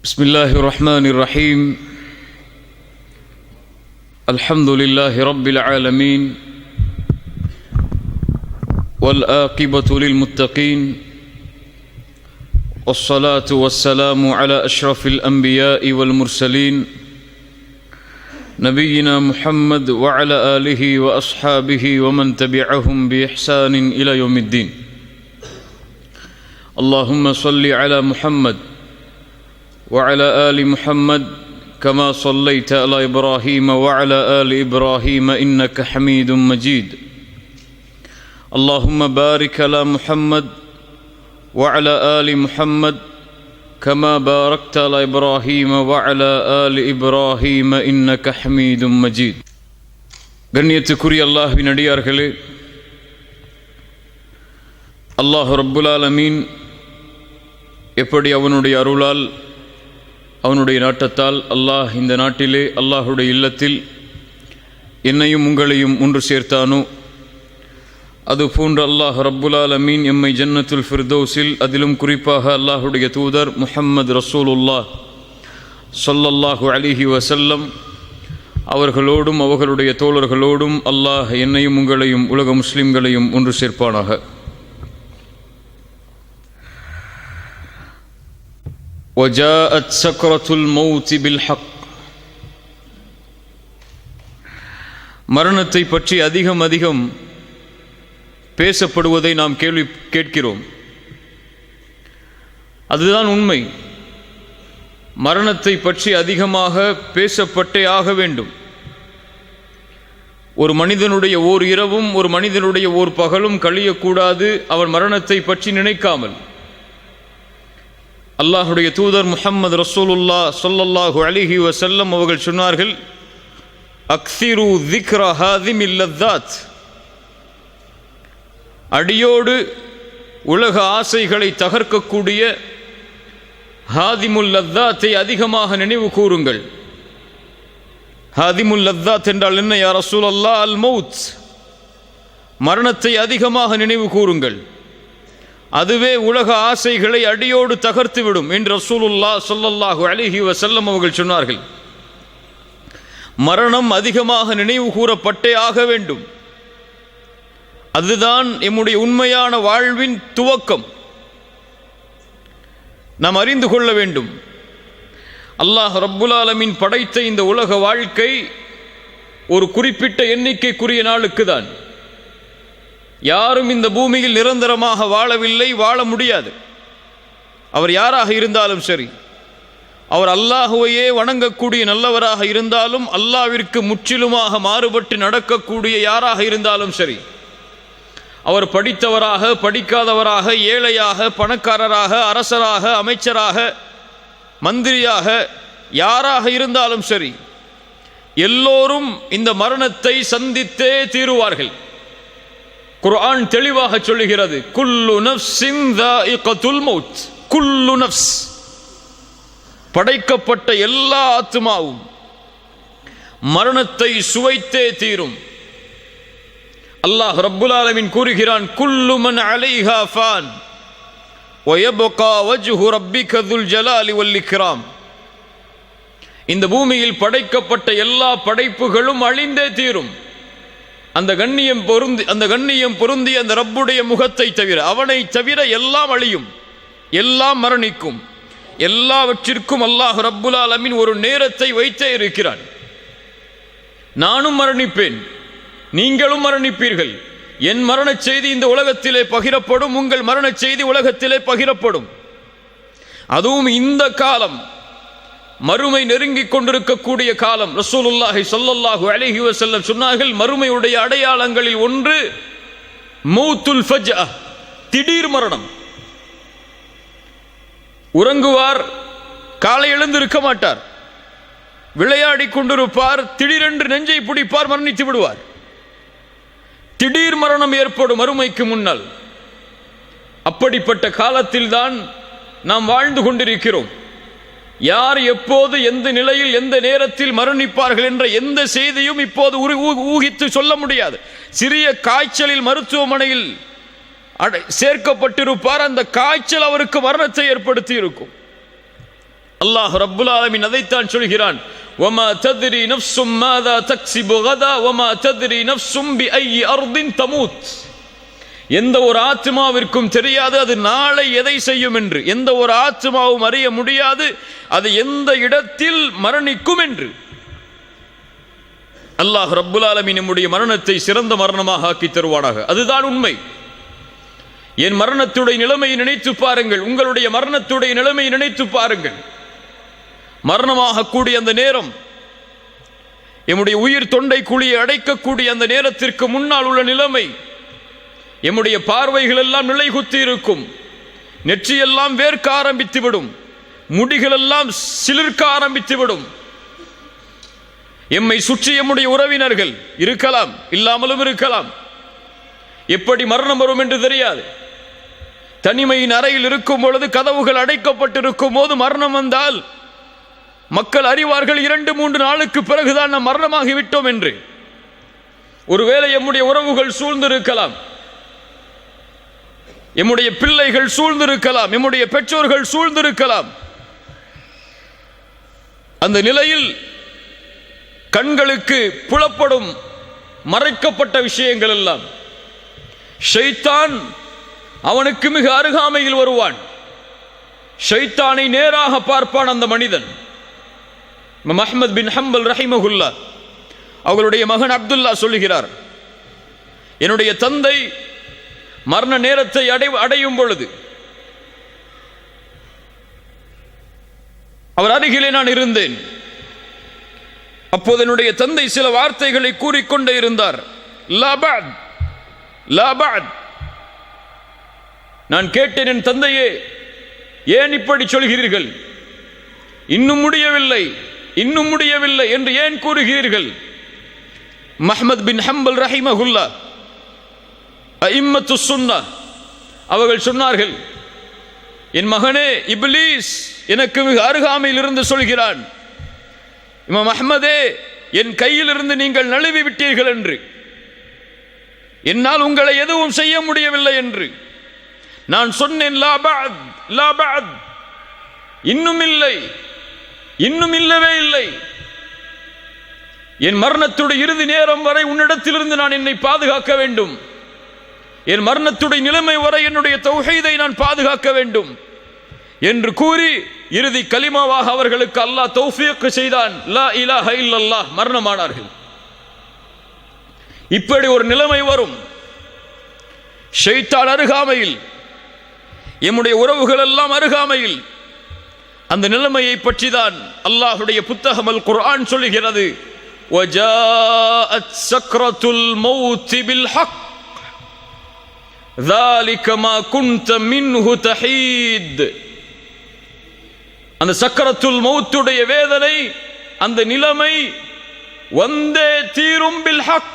بسم الله الرحمن الرحيم. الحمد لله رب العالمين والعاقبة للمتقين والصلاة والسلام على أشرف الأنبياء والمرسلين نبينا محمد وعلى آله وأصحابه ومن تبعهم بإحسان إلى يوم الدين. اللهم صل على محمد وعلى آل محمد كما صليت على إبراهيم وعلى آل إبراهيم إنك حميد مجيد. اللهم بارك على محمد وعلى آل محمد كما باركت على إبراهيم وعلى آل إبراهيم إنك حميد مجيد. கண்ணியத்துக்குரிய அல்லாஹ்வின் அடியார்களே, அல்லாஹ் ரப்புல் ஆலமீன் எப்படி அவனுடைய அருளால் அவனுடைய நாட்டத்தால் அல்லாஹ் இந்த நாட்டிலே அல்லாஹுடைய இல்லத்தில் என்னையும் உங்களையும் ஒன்று சேர்த்தானோ, அதுபோன்று அல்லாஹ் ரப்புல் ஆலமீன் எம்மை ஜன்னத்துல் ஃபிர்தௌஸில், அதிலும் குறிப்பாக அல்லாஹுடைய தூதர் முஹம்மது ரசூலுல்லாஹ் ஸல்லல்லாஹு அலைஹி வஸல்லம் அவர்களோடும் அவர்களுடைய தோழர்களோடும் அல்லாஹ் என்னையும் உங்களையும் உலக முஸ்லிம்களையும் ஒன்று சேர்ப்பானாக. وجاءت سكرة الموت بالحق. மரணத்தை பற்றி அதிகம் அதிகம் பேசப்படுவதை நாம் கேட்கிறோம். அதுதான் உண்மை. மரணத்தை பற்றி அதிகமாக பேசப்பட்டே ஆக வேண்டும். ஒரு மனிதனுடைய ஓர் இரவும் ஒரு மனிதனுடைய ஓர் பகலும் கழியக்கூடாது அவன் மரணத்தை பற்றி நினைக்காமல். அல்லாஹுடைய தூதர் முஹம்மது ரசூலுல்லாஹ் ஸல்லல்லாஹு அலைஹி வஸல்லம் அவர்கள் சொன்னார்கள், அக்ஸிரு ذிக்ர ஹாதிமில் லذாத். அடியோடு உலக ஆசைகளை தகர்க்கக்கூடிய ஹாதிமுல் லذாத்தை அதிகமாக நினைவு கூறுங்கள். ஹாதிமுல் லذாத் என்றால் என்ன யா ரசூலல்லாஹ்? அல் மௌத், மரணத்தை அதிகமாக நினைவு கூறுங்கள். அதுவே உலக ஆசைகளை அடியோடு தகர்த்துவிடும் என்று ரசூலுல்லாஹ் ஸல்லல்லாஹு அலைஹி வஸல்லம் அவர்கள் சொன்னார்கள். மரணம் அதிகமாக நினைவு கூறப்பட்டே ஆக வேண்டும். அதுதான் எம்முடைய உண்மையான வாழ்வின் துவக்கம். நாம் அறிந்து கொள்ள வேண்டும், அல்லாஹ் ரப்புல் ஆலமீன் படைத்த இந்த உலக வாழ்க்கை ஒரு குறிப்பிட்ட எண்ணிக்கைக்குரிய நாளுக்கு தான். யாரும் இந்த பூமியில் நிரந்தரமாக வாழவில்லை, வாழ முடியாது. அவர் யாராக இருந்தாலும் சரி, அவர் அல்லாஹுவையே வணங்கக்கூடிய நல்லவராக இருந்தாலும், அல்லாஹ்விற்கு முற்றிலுமாக மாறுபட்டு நடக்கக்கூடிய யாராக இருந்தாலும் சரி, அவர் படித்தவராக படிக்காதவராக, ஏழையாக பணக்காரராக, அரசராக அமைச்சராக மந்திரியாக யாராக இருந்தாலும் சரி, எல்லோரும் இந்த மரணத்தை சந்தித்தே தீருவார்கள். குர்ஆன் தெளிவாக சொல்லுகிறது, குல்லு நஃப்ஸின் ذائقத்துல் மௌத். குல்லு நஃப்ஸ், படைக்கப்பட்ட எல்லா ஆத்மாவும் மரணத்தை சுவைத்தே தீரும். அல்லாஹ் ரப்புல் ஆலமீன் கூறுகிறான், குல்லு மன் அலைஹா ஃபான் வயப்கா வஜ்ஹு ரப்பிக ذுல் ஜலாலி வல் இக்ராம். இந்த பூமியில் படைக்கப்பட்ட எல்லா படைப்புகளும் அழிந்தே தீரும். அந்த கண்ணியம் பொருந்தி அந்த ரப்புடைய முகத்தை தவிர, அவனை தவிர எல்லாம் அழியும், எல்லாம் மரணிக்கும். எல்லாவற்றிற்கும் அல்லாஹ் ரப்புல் ஆலமீன் ஒரு நேரத்தை வைத்தே இருக்கிறான். நானும் மரணிப்பேன், நீங்களும் மரணிப்பீர்கள். என் மரண செய்தி இந்த உலகத்திலே பகிரப்படும், உங்கள் மரண செய்தி உலகத்திலே பகிரப்படும். அதுவும் இந்த காலம் மறுமை நெருங்கிக் கொண்டிருக்கக்கூடிய காலம். ரசூலுல்லாஹி ஸல்லல்லாஹு அலைஹி வஸல்லம் சொன்னார்கள், மறுமையுடைய அடையாளங்களில் ஒன்று மௌத்துல் ஃபஜ்அ, திடீர் மரணம். உறங்குவார், காலை எழுந்திருக்க மாட்டார், விளையாடி கொண்டிருப்பார், திடீரென்று நெஞ்சை பிடிப்பார், மரணித்து விடுவார். திடீர் மரணம் ஏற்படும் மறுமைக்கு முன்னால். அப்படிப்பட்ட காலத்தில் தான் நாம் வாழ்ந்து கொண்டிருக்கிறோம். யார் எப்போது எந்த நிலையில் எந்த நேரத்தில் மரணிப்பார்கள் என்ற எந்த செய்தியும் இப்போது ஊகித்து சொல்ல முடியாது. சிறிய காய்ச்சலில் மருத்துவமனையில் சேர்க்கப்பட்டிருப்பார், அந்த காய்ச்சல் அவருக்கு மரணத்தை ஏற்படுத்தி இருக்கும். அல்லாஹ் ரப்புல் ஆலமீன் அதைத்தான் சொல்கிறான், வமா தத்ரி நஃப்ஸும் மாதா தக்ஸிபு கதா வமா தத்ரி நஃப்ஸும் பிஐயி அர்தின் தமூத். எந்த ஒரு ஆத்மாவிற்கும் தெரியாது அது நாளை எதை செய்யும் என்று. எந்த ஒரு ஆத்மாவும் அறிய முடியாது அது எந்த இடத்தில் மரணிக்கும் என்று. அல்லாஹ் ரப்புல் ஆலமீன் நம்முடைய மரணத்தை சிறந்த மரணமாக ஆக்கி தருவானாக. அதுதான் உண்மை. என் மரணத்துடைய நிலைமையை நினைத்து பாருங்கள், உங்களுடைய மரணத்துடைய நிலைமையை நினைத்து பாருங்கள். மரணமாக கூடிய அந்த நேரம், எம்முடைய உயிர் தொண்டை குழியை அடைக்கக்கூடிய அந்த நேரத்திற்கு முன்னால் உள்ள நிலைமை, எம்முடைய பார்வைகள் எல்லாம் நிலை குத்தி இருக்கும், நெற்றியெல்லாம் வேர்க்க ஆரம்பித்துவிடும், முடிகள் எல்லாம் சிலிர்க்க ஆரம்பித்துவிடும். எம்மை சுற்றி எம்முடைய உறவினர்கள் இருக்கலாம், இல்லாமலும் இருக்கலாம். எப்படி மரணம் வரும் என்று தெரியாது. தனிமையின் அறையில் இருக்கும் பொழுது, கதவுகள் அடைக்கப்பட்டிருக்கும் போது மரணம் வந்தால் மக்கள் அறிவார்கள் 2-3 நாளுக்கு பிறகுதான் நாம் மரணமாகிவிட்டோம் என்று. ஒருவேளை எம்முடைய உறவுகள் சூழ்ந்திருக்கலாம், எம்முடைய பிள்ளைகள் சூழ்ந்திருக்கலாம், எம்முடைய பெற்றோர்கள் சூழ்ந்திருக்கலாம். அந்த நிலையில் கண்களுக்கு புலப்படும் மறைக்கப்பட்ட விஷயங்கள் எல்லாம், ஷைத்தான் அவனுக்கு மிக அருகாமையில் வருவான். ஷைத்தானை நேராக பார்ப்பான் அந்த மனிதன். அஹ்மத் பின் ஹம்பல் ரஹிமஹுல்லா அவர்களுடைய மகன் அப்துல்லா சொல்லுகிறார், என்னுடைய தந்தை மரண நேரத்தை அடையும் பொழுது அவர் அருகிலே நான் இருந்தேன். அப்போது என்னுடைய தந்தை சில வார்த்தைகளை கூறிக்கொண்டே இருந்தார். லா பஅத், லா பஅத். நான் கேட்டேன், என் தந்தையே ஏன் இப்படி சொல்கிறீர்கள்? இன்னும் முடியவில்லை, இன்னும் முடியவில்லை என்று ஏன் கூறுகிறீர்கள்? அஹ்மத் பின் ஹம்பல் ரஹிமஹுல்லா அஇம்மத்து சுன்னah அவர்கள் சொன்னார்கள், என் மகனே, இப்லீஸ் எனக்கு மிக அருகாமையில் இருந்து சொல்கிறான், இமாம் அஹ்மதே என் கையில் இருந்து நீங்கள் நழுவி விட்டீர்கள் என்று, என்னால் உங்களை எதுவும் செய்ய முடியவில்லை என்று. நான் சொன்னேன், லா பஅத், லா பஅத், இன்னும் இல்லை, இன்னும் இல்லவே இல்லை. என் மரணத்துடைய இறுதி நேரம் வரை உன்னிடத்திலிருந்து நான் என்னை பாதுகாக்க வேண்டும். என் மரணத்துடைய நிலைமை வரை என்னுடைய தௌஹீதை நான் பாதுகாக்க வேண்டும் என்று கூறி இறுதி கலிமாவாக அவர்களுக்கு அல்லாஹ் தௌஃபீக் செய்தான். லா இலாஹ இல்லல்லாஹ், மரணமானார்கள். இப்படி ஒரு நிலைமை வரும். ஷைத்தான் அருகாமையில், எம்முடைய உறவுகள் எல்லாம் அருகாமையில். அந்த நிலைமையை பற்றி தான் அல்லாஹ்வுடைய புத்தகம் அல் குர்ஆன் சொல்லுகிறது, வஜாஅத் சக்ரத்துல் மௌத் பில் ஹக் ذلك ما كنت منه تحيد. அந்த சக்கரத்துல் மௌத்துடைய வேதனை, அந்த நிலைமை வந்தே தீரும். பில் ஹக்,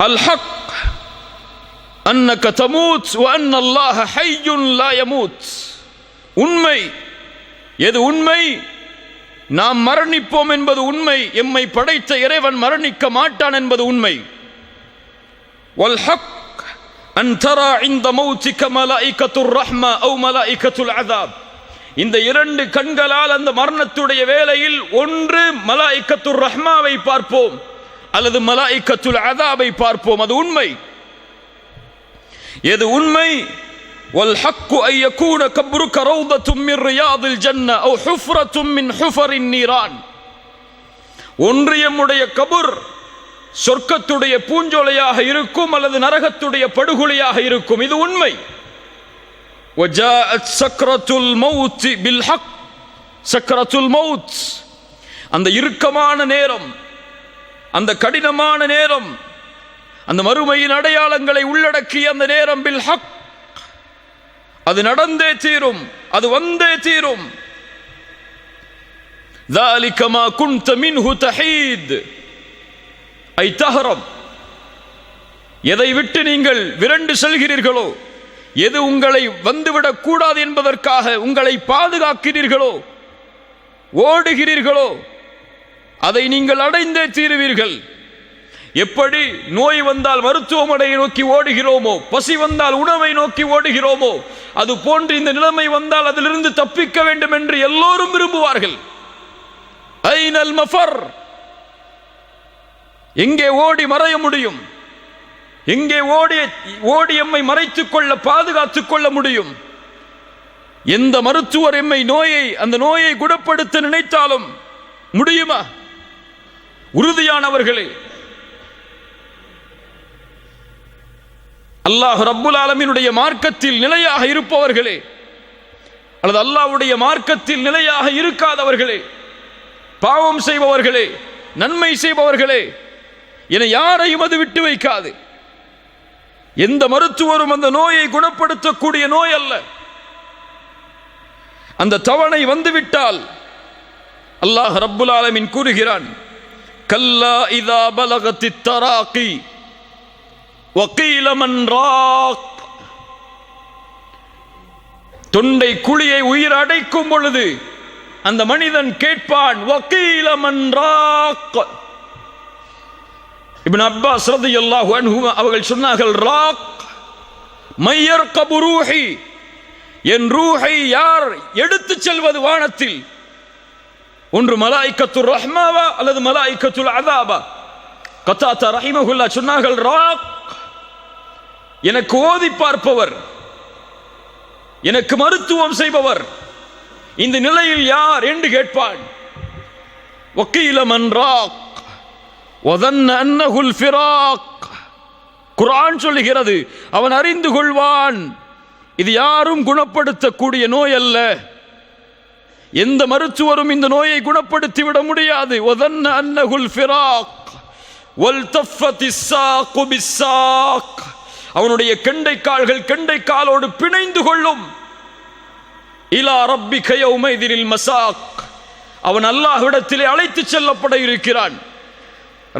அல் ஹக் அன்னக தமூத் வ அன்ன அல்லாஹ ஹய்யுன் லா யமூத். உண்மை எது? உண்மை நாம் மரணிப்போம் என்பது உண்மை. எம்மை படைத்த இறைவன் மரணிக்க மாட்டான் என்பது உண்மை. வல் ஹக் அன் தரா இன்த மௌத்திக மலாயிகத்துர் ரஹ்மா அவ் மலாயிகத்துல் அஸாப். இந்த 2 கண்களால் அந்த மரணத்துடைய வேளையில் ஒன்று மலாயிகத்துர் ரஹ்மாவை பார்ப்போம் அல்லது மலாயிகத்துல் அஸாபை பார்ப்போம். அது உண்மை. எது உண்மை? வல் ஹக்கு ஐ யகூன கப்ருக ரௌதத்தும் மின் ரியாதில் ஜன்ன அவ் ஹுஃப்ரத்தும் மின் ஹுஃபரின் நீரான். ஒன்று எம்முடைய கபர் சொர்க்கத்துடைய பூஞ்சோலையாக இருக்கும் அல்லது நரகத்துடைய படுகொலையாக இருக்கும். இது உண்மை. வஜாஅத் சக்ரத்துல் மௌத் பில் ஹக். சக்ரத்துல் மௌத், அந்த இறுக்கமான நேரம், அந்த கடினமான நேரம், அந்த மறுமையின் அடையாளங்களை உள்ளடக்கிய அந்த நேரம், பில் ஹக், அது நடந்தே தீரும், அது வந்தே தீரும். ذلك ما كنت منه تحيد ஐ தஹரம். எதை விட்டு நீங்கள் விரண்டு செல்கிறீர்களோ, எது உங்களை வந்துவிடக் கூடாது என்பதற்காக உங்களை பாதுகாக்கிறீர்களோ, ஓடுகிறீர்களோ, அதை நீங்கள் அடைந்தே தீருவீர்கள். எப்படி நோய் வந்தால் மருத்துவமனையை நோக்கி ஓடுகிறோமோ, பசி வந்தால் உணவை நோக்கி ஓடுகிறோமோ, அது போன்று இந்த நிலைமை வந்தால் அதிலிருந்து தப்பிக்க வேண்டும் என்று எல்லோரும் விரும்புவார்கள். ஐனல் மஃபர், எங்கே ஓடி மறைய முடியும், எங்கே ஓடி எம்மை மறைத்துக் கொள்ள பாதுகாத்துக் கொள்ள முடியும்? எந்த மருத்துவர் எம்மை அந்த நோயை குணப்படுத்த நினைத்தாலும் முடியுமா? உறுதியானவர்களே, அல்லாஹ் ரப்புல் ஆலமீனுடைய மார்க்கத்தில் நிலையாக இருப்பவர்களே, அல்லது அல்லாஹ்வுடைய மார்க்கத்தில் நிலையாக இருக்காதவர்களே, பாவம் செய்பவர்களே, நன்மை செய்பவர்களே என யாரையும் அது விட்டு வைக்காது. எந்த மருத்துவரும் அந்த நோயை குணப்படுத்தக்கூடிய நோய் அல்ல. அந்த தவணை வந்துவிட்டால் அல்லாஹ் ரப்புல் ஆலமீன் கூறுகிறான், கல்லா இதா பலகத்தித் தராகி வகீல மன் ராக். தொண்டை குழியை உயிர் அடைக்கும் பொழுது அந்த மனிதன் கேட்பான், வகீல மன் ராக். இப்னு அப்பாஸ் ரலியல்லாஹு அன்ஹு அவர்கள் சொன்னார்கள், ராக் மையர்கபு ரூஹி, என் ரூஹை யார் எடுத்து செல்வது வானத்தில்? ஒன்று மலாயிக்கத்துர் ரஹ்மாவா அல்லது மலாயிக்கத்துல் அதாபா? கத்தாதா ரஹிமஹுல்லாஹ் சொன்னார்கள், ராக் எனக்கு ஓதி பார்ப்பவர், எனக்கு மருத்துவம் செய்பவர், இந்த நிலையில் யார் என்று கேட்பான். வகீல மன் ராக் வதன்ன அன்னஹுல் ஃபிராக். குர்ஆன் சொல்லுகிறது, அவன் அறிந்து கொள்வான் இது யாரும் குணப்படுத்தக்கூடிய நோய் அல்ல, எந்த மருத்துவரும் இந்த நோயை குணப்படுத்தி விட முடியாது. வதன்ன அன்னஹுல் ஃபிராக் வல்தஃபத்திஸ் ஸாக்கு பிஸ்ஸாக். அவனுடைய கெண்டை கால்கள் கெண்டை காலோடு பிணைந்து கொள்ளும். இலா ரப்பிக யௌமைதினில் மஸாக். அவன் அல்லாஹ்விடத்திலே அழைத்து செல்லப்பட இருக்கிறான்,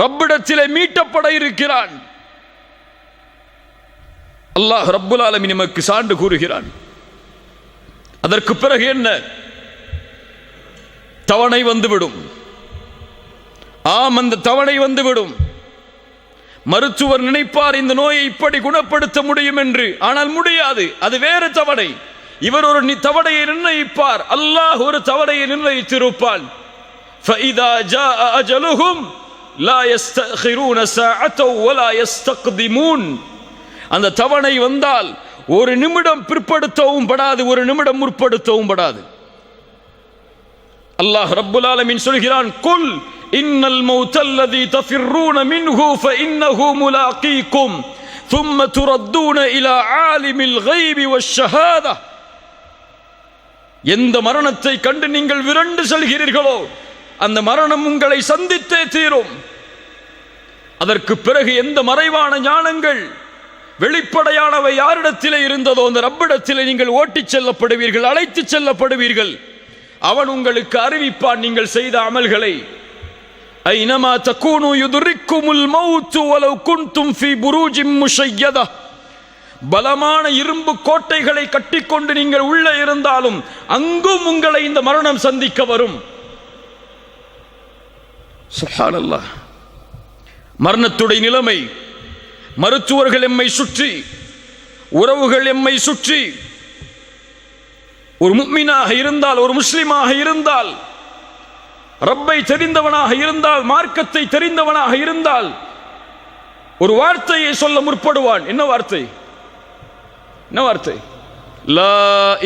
ரப்பிடத்திலே மீட்டப்பட இருக்கிறான். அல்லாஹ் ரப்புல் ஆலமீன் நமக்கு சான்று கூறுகிறான். அதற்கு பிறகு என்ன? தவணை வந்துவிடும். ஆம், அந்த தவணை வந்துவிடும். மருத்துவர் நினைப்பார் இந்த நோயை இப்படி குணப்படுத்த முடியும் என்று, ஆனால் முடியாது, அது வேறு தவணை. இவர் ஒரு தவணையை நிர்ணயிப்பார், அல்லாஹ் ஒரு தவணையை நிர்ணயித்திருப்பான். فَإِذَا جَاءَ أَجَلُهُمْ لَا يَسْتَأْخِرُونَ سَاعَةً وَلَا يَسْتَقْدِمُونَ. அந்த தவணை வந்தால் ஒரு நிமிடம் பிற்படுத்தவும் படாது, ஒரு நிமிடம் முற்படுத்தவும் படாது. அல்லாஹ் ரப்புல் ஆலமீன் சொல்கிறான், குல் இன்னல் மௌத்தல்லதி தஃபிர்ரூன மின்ஹு ஃபஇன்னஹு முலாகீக்கும் ثم تردون إلى عالم الغيب والشهادة. எந்த மரணத்தை கண்டு நீங்கள் விரண்டு செல்கிறீர்களோ அந்த மரணம் உங்களை சந்தித்தே தீரும். அதற்கு பிறகு எந்த மறைவான ஞானங்கள் வெளிப்படையானவை யாரிடத்திலே இருந்ததோ அந்த ரப்பிடத்திலே நீங்கள் ஓட்டிச் செல்லப்படுவீர்கள், அழைத்து செல்லப்படுவீர்கள். அவன் உங்களுக்கு அறிவிப்பான் நீங்கள் செய்த அமல்களை. ஐனமா தகூனு யுத்ரிக்குமுல் மௌத் வலவ் குன்தும் ஃபீ புரூஜின் முஷய்யதா. பலமான இரும்பு கோட்டைகளை கட்டிக்கொண்டு நீங்கள் உள்ளே இருந்தாலும் அங்கும் உங்களை இந்த மரணம் சந்திக்க வரும். சுப்ஹானல்லாஹ். மரணத்துடைய நிலைமை, மருத்துவர்கள் எம்மை சுற்றி, உறவுகள் எம்மை சுற்றி, ஒரு முஃமினாக இருந்தால், ஒரு முஸ்லிமாக இருந்தால், ரப்பை தெரிந்தவனாக இருந்தால், மார்க்கத்தை தெரிந்தவனாக இருந்தால் ஒரு வார்த்தையை சொல்ல முற்படுவான். என்ன வார்த்தை? என்ன வார்த்தை? லா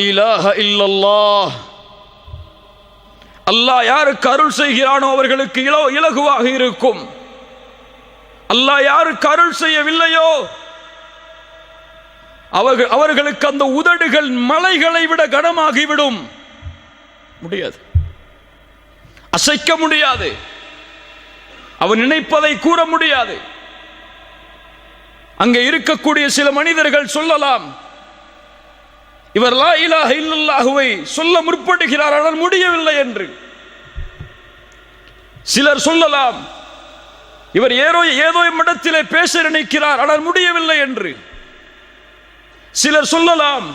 இலாஹ இல்லல்லாஹ். அல்லாஹ் யாருக்கு அருள் செய்கிறானோ அவர்களுக்கு இலகுவாக இருக்கும். அல்லாஹ் யாருக்கு அருள் செய்யவில்லையோ அவர்களுக்கு அந்த உதடுகள் மலைகளை விட கனமாகிவிடும். முடியாது, அசைக்க முடியாது, அவன் நினைப்பதை கூற முடியாது. அங்கே இருக்கக்கூடிய சில மனிதர்கள் சொல்லலாம், இவர் லா இலாஹ இல்லல்லாஹுவை சொல்ல முற்படுகிறார் ஆனால் முடியவில்லை என்று. சிலர் சொல்லலாம், இவர் ஏதோ இடத்திலே பேச நினைக்கிறார் ஆனால் முடியவில்லை என்று. சிலர் சொல்லலாம்,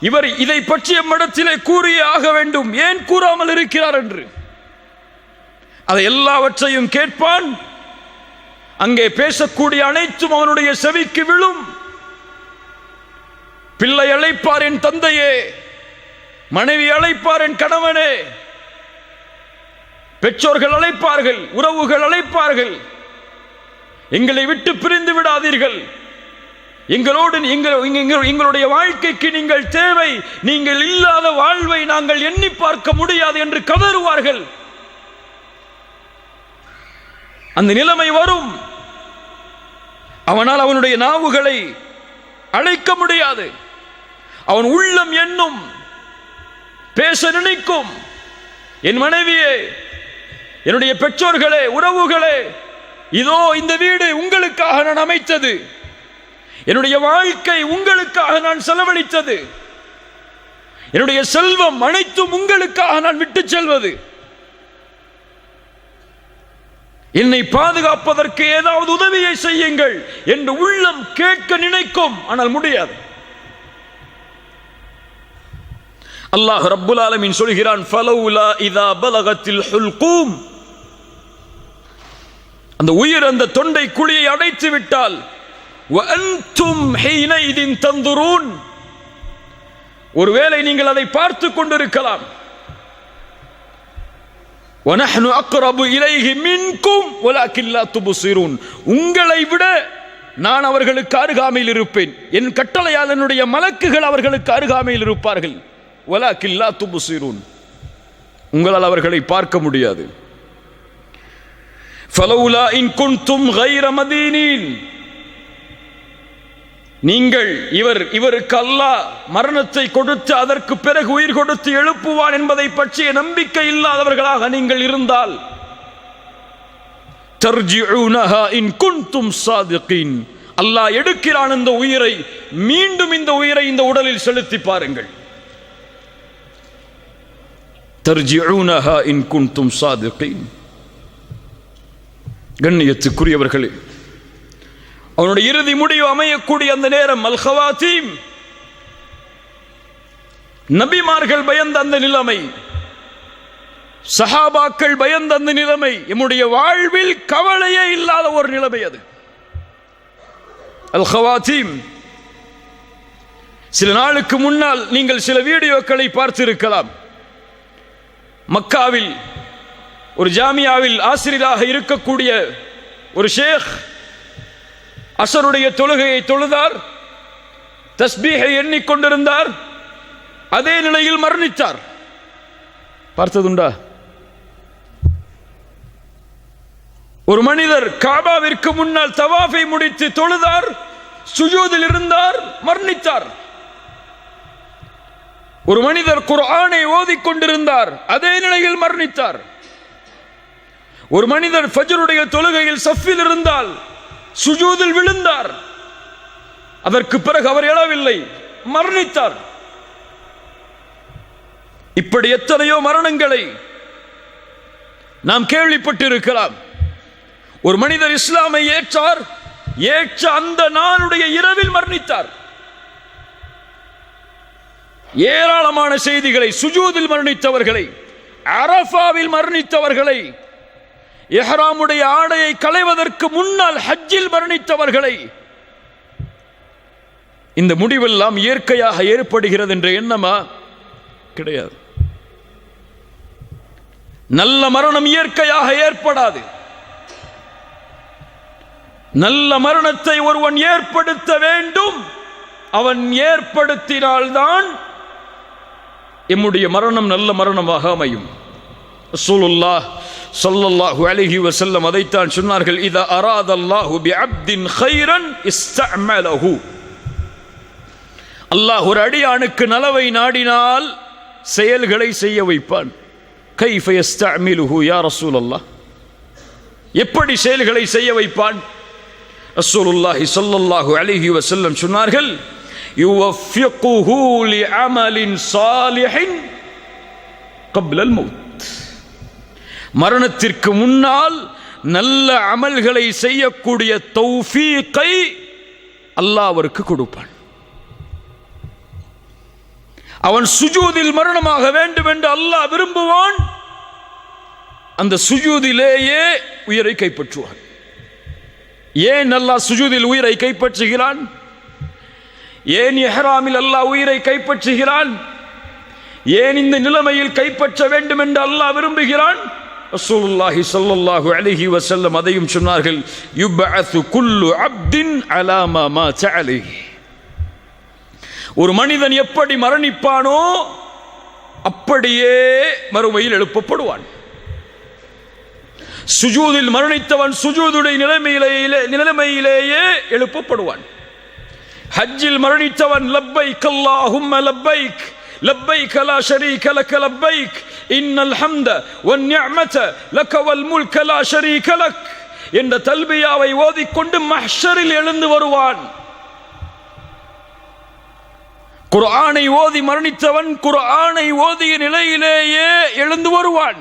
இவர் இதை பற்றிய இடத்திலே கூறியே ஆக வேண்டும், ஏன் கூறாமல் இருக்கிறார் என்று. அதை எல்லாவற்றையும் கேட்பான். அங்கே பேசக்கூடிய அனைத்தும் அவனுடைய செவிக்கு விழும். பிள்ளை அழைப்பார் என் தந்தையே, மனைவி அழைப்பார் என் கணவனே, பெற்றோர்கள் அழைப்பார்கள், உறவுகள் அழைப்பார்கள், எங்களை விட்டு பிரிந்து விடாதீர்கள், எங்களோடு எங்களுடைய வாழ்க்கைக்கு நீங்கள் தேவை, நீங்கள் இல்லாத வாழ்வை நாங்கள் எண்ணி பார்க்க முடியாது என்று கதறுவார்கள். அந்த நிலைமை வரும். அவனால் அவனுடைய நாவுகளை அழைக்க முடியாது. அவன் உள்ளம் எண்ணும், பேச நினைக்கும், என் மனைவியே, என்னுடைய பெற்றோர்களே, உறவுகளே, இதோ இந்த வீடு உங்களுக்காக நான் அமைத்தது, என்னுடைய வாழ்க்கை உங்களுக்காக நான் செலவழித்தது, என்னுடைய செல்வம் அனைத்தும் உங்களுக்காக நான் விட்டு செல்வது, என்னை பாதுகாப்பதற்கு ஏதாவது உதவியை செய்யுங்கள் என்று உள்ளம் கேட்க நினைக்கும். ஆனால் முடியாது. அல்லாஹ் ரப்புல் ஆலமீன் சொல்கிறான், ஃபலௌலா இதா பலகத்தில் ஹுல்கூம், அந்த உயிர் அந்த தொண்டை குழியை அடைத்து விட்டால், வஅன்தும் ஹீனைதின் தந்துரூன், ஒருவேளை நீங்கள் அதை பார்த்து கொண்டிருக்கலாம், வனஹ்னு அக்ரபு இலைஹி மின்கும் வலக்கின் லா துப்சிரூன், உங்களை விட நான் அவர்களுக்கு அருகாமையில் இருப்பேன், என் கட்டளையால் என்னுடைய மலக்குகள் அவர்களுக்கு அருகாமையில் இருப்பார்கள், வலக்கின் லா துப்சிரூன், உங்களால் அவர்களை பார்க்க முடியாது. ஃபலௌலா இன் குன்தும் கைர மதீனீன், நீங்கள் இவருக்கு அல்லாஹ் மரணத்தை கொடுத்து அதற்கு பிறகு உயிர் கொடுத்து எழுப்புவான் என்பதை பற்றிய நம்பிக்கை இல்லாதவர்களாக நீங்கள் இருந்தால், தர்ஜிஊனஹா இன் குன்தும் சாதிகீன், அல்லாஹ் எடுக்கிறான் இந்த உயிரை, மீண்டும் இந்த உயிரை இந்த உடலில் செலுத்தி பாருங்கள். தர்ஜிஊனஹா இன் குன்தும் சாதிகீன். கண்ணியத்துக்குரியவர்களே, அவனுடைய இறுதி முடிவு அமையக்கூடிய அந்த நேரம் அல் ஹவாத்தீம், நபிமார்கள் பயந்த அந்த நிலைமை, சஹாபாக்கள் பயந்த அந்த நிலைமை, நம்முடைய வாழ்வில் கவலையே இல்லாத ஒரு நிலைமை அது அல் ஹவாத்தீம். சில நாளுக்கு முன்னால் நீங்கள் சில வீடியோக்களை பார்த்திருக்கலாம். மக்காவில் ஒரு ஜாமியாவில் ஆசிரியராக இருக்கக்கூடிய ஒரு ஷேக் அசருடைய தொழுகையை தொழுதார், தஸ்பீஹை எண்ணிக்கொண்டிருந்தார், அதே நிலையில் மரணித்தார். பார்த்ததுண்டா? ஒரு மனிதர் காபாவிற்கு முன்னால் தவாஃபை முடித்து தொழுதார், சுஜூதில் இருந்தார், மரணித்தார். ஒரு மனிதர் குர்ஆனை ஓதிக்கொண்டிருந்தார், அதே நிலையில் மரணித்தார். ஒரு மனிதர் ஃபஜ்ருடைய தொழுகையில் சஃபில் இருந்தால் சுஜூதில் விழுந்தார், அதற்கு பிறகு அவர் எழவில்லை, மரணித்தார். இப்படி எத்தனையோ மரணங்களை நாம் கேள்விப்பட்டிருக்கலாம். ஒரு மனிதர் இஸ்லாமை ஏற்றார், ஏற்ற அந்த நாளுடைய இரவில் மரணித்தார். ஏராளமான செய்திகளை, சுஜூதில் மரணித்தவர்களை, அரஃபாவில் மரணித்தவர்களை, இஹ்ராமுடைய ஆடையை களைவதற்கு முன்னால் ஹஜ்ஜில் மரணித்தவர்களை, இந்த முடிவெல்லாம் இயற்கையாக ஏற்படுகிறது என்ற எண்ணமா? கிடையாது. நல்ல மரணம் இயற்கையாக ஏற்படாது. நல்ல மரணத்தை ஒருவன் ஏற்படுத்த வேண்டும். அவன் ஏற்படுத்தினால்தான் எம்முடைய மரணம் நல்ல மரணமாக அமையும். ரசூலுல்லாஹ் ஸல்லல்லாஹு அலைஹி வஸல்லம் அதைத்தான் சொன்னார்கள், இதா அராதல்லாஹு பிஅப்தின் கைரன் இஸ்தஅமலஹு, அல்லாஹ் ஒரு அடியானுக்கு நலவை நாடினால் செயல்களை செய்ய வைப்பான். கைஃப யஸ்தஅமிலுஹு யா ரசூலல்லாஹ், எப்படி செயல்களை செய்ய வைப்பான்? ரசூலுல்லாஹி ஸல்லல்லாஹு அலைஹி வஸல்லம் சொன்னார்கள், யுவஃபிகுஹு லிஅமலின் சாலிஹின் قبل الموت, மரணத்திற்கு முன்னால் நல்ல அமல்களை செய்யக்கூடிய தௌஃபீகை அல்லாஹ் அவருக்கு கொடுப்பான். அவன் சுஜூதில் மரணமாக வேண்டும் என்று அல்லாஹ் விரும்புவான். அந்த சுஜூதிலேயே உயிரை கைப்பற்றுவான். ஏன் அல்லாஹ் சுஜூதில் உயிரை கைப்பற்றுகிறான்? ஏன் இஹ்ராமில் அல்லாஹ் உயிரை கைப்பற்றுகிறான்? ஏன் இந்த நிலைமையில் கைப்பற்ற வேண்டும் என்று அல்லாஹ் விரும்புகிறான்? ரசூலுல்லாஹி ஸல்லல்லாஹு அலைஹி வஸல்லம் அதையும் சொன்னார்கள். யுபஅது குல்லு அப்தின் அலா மா மாத அலைஹி. ஒரு மனிதன் எப்படி மரணிப்பானோ அப்படியே மறுமையில் எழுப்பப்படுவான். சுஜூதில் மரணித்தவன் சுஜூதுடைய நிலைமையிலேயே எழுப்பப்படுவான். ஹஜ்ஜில் மரணித்தவன் லப்பைக் அல்லாஹும்ம லப்பைக் லப்பைக் லா ஷரீக லக லப்பைக் இன்னல் ஹம்த வன் நிஅமத லக வல் முல்க லா ஷரீக லக் என்ற தல்பியாவை ஓதிக்கொண்டு மஹ்ஷரில் எழுந்து வருவான். குர்ஆனை ஓதி மரணித்தவன் குர்ஆனை ஓதிய நிலையிலேயே எழுந்து வருவான்.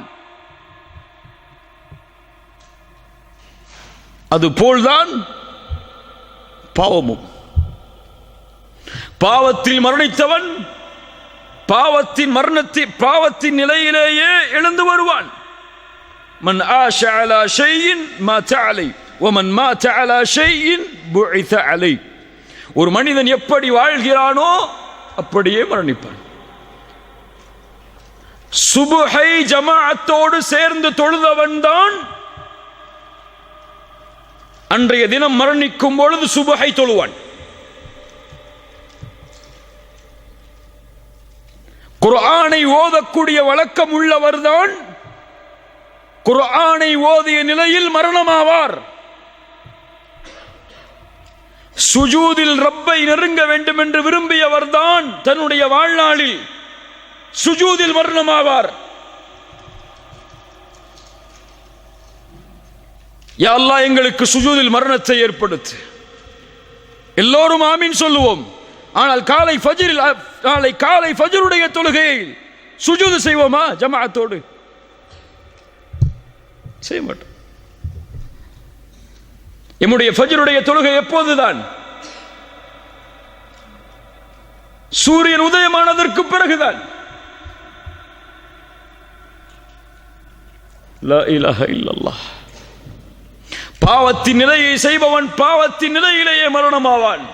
அதுபோல்தான் பாவமும். பாவத்தில் மரணித்தவன் பாவத்தின் நிலையிலேயே எழுந்து வருவான். மன் ஆஷ அலா ஷைஇன் மாத அலை வமன் மாத அலா ஷைஇன் புஇஸ அலை. ஒரு மனிதன் எப்படி வாழ்கிறானோ அப்படியே மரணிப்பான். சுபுஹை ஜமாஅத்தோடு சேர்ந்து தொழுதவன் தான் அன்றைய தினம் மரணிக்கும் பொழுது சுபுஹை தொழுவான். குர்ஆனை ஓதக்கூடிய வழக்கம் உள்ளவர்தான் குர்ஆனை ஓதிய நிலையில் மரணமாவார். சுஜூதில் ரப்பை நெருங்க வேண்டும் என்று விரும்பியவர்தான் தன்னுடைய வாழ்நாளில் சுஜூதில் மரணமாவார். யா அல்லாஹ் எங்களுக்கு சுஜூதில் மரணத்தை ஏற்படுத்து. எல்லோரும் ஆமீன் சொல்லுவோம். ஆனால் காலை ஃபஜ்ருடைய தொழுகையை சுஜூது செய்வோமா ஜமாஅத்தோடு? செய்ய மாட்டோம். நம்முடைய ஃபஜ்ருடைய தொழுகை எப்போதுதான்? சூரியன் உதயமானதற்கு பிறகுதான். லா இலாஹ இல்லல்லாஹ். பாவத்தின் நிலையை செய்பவன் பாவத்தின் நிலையிலேயே மரணமாவான்.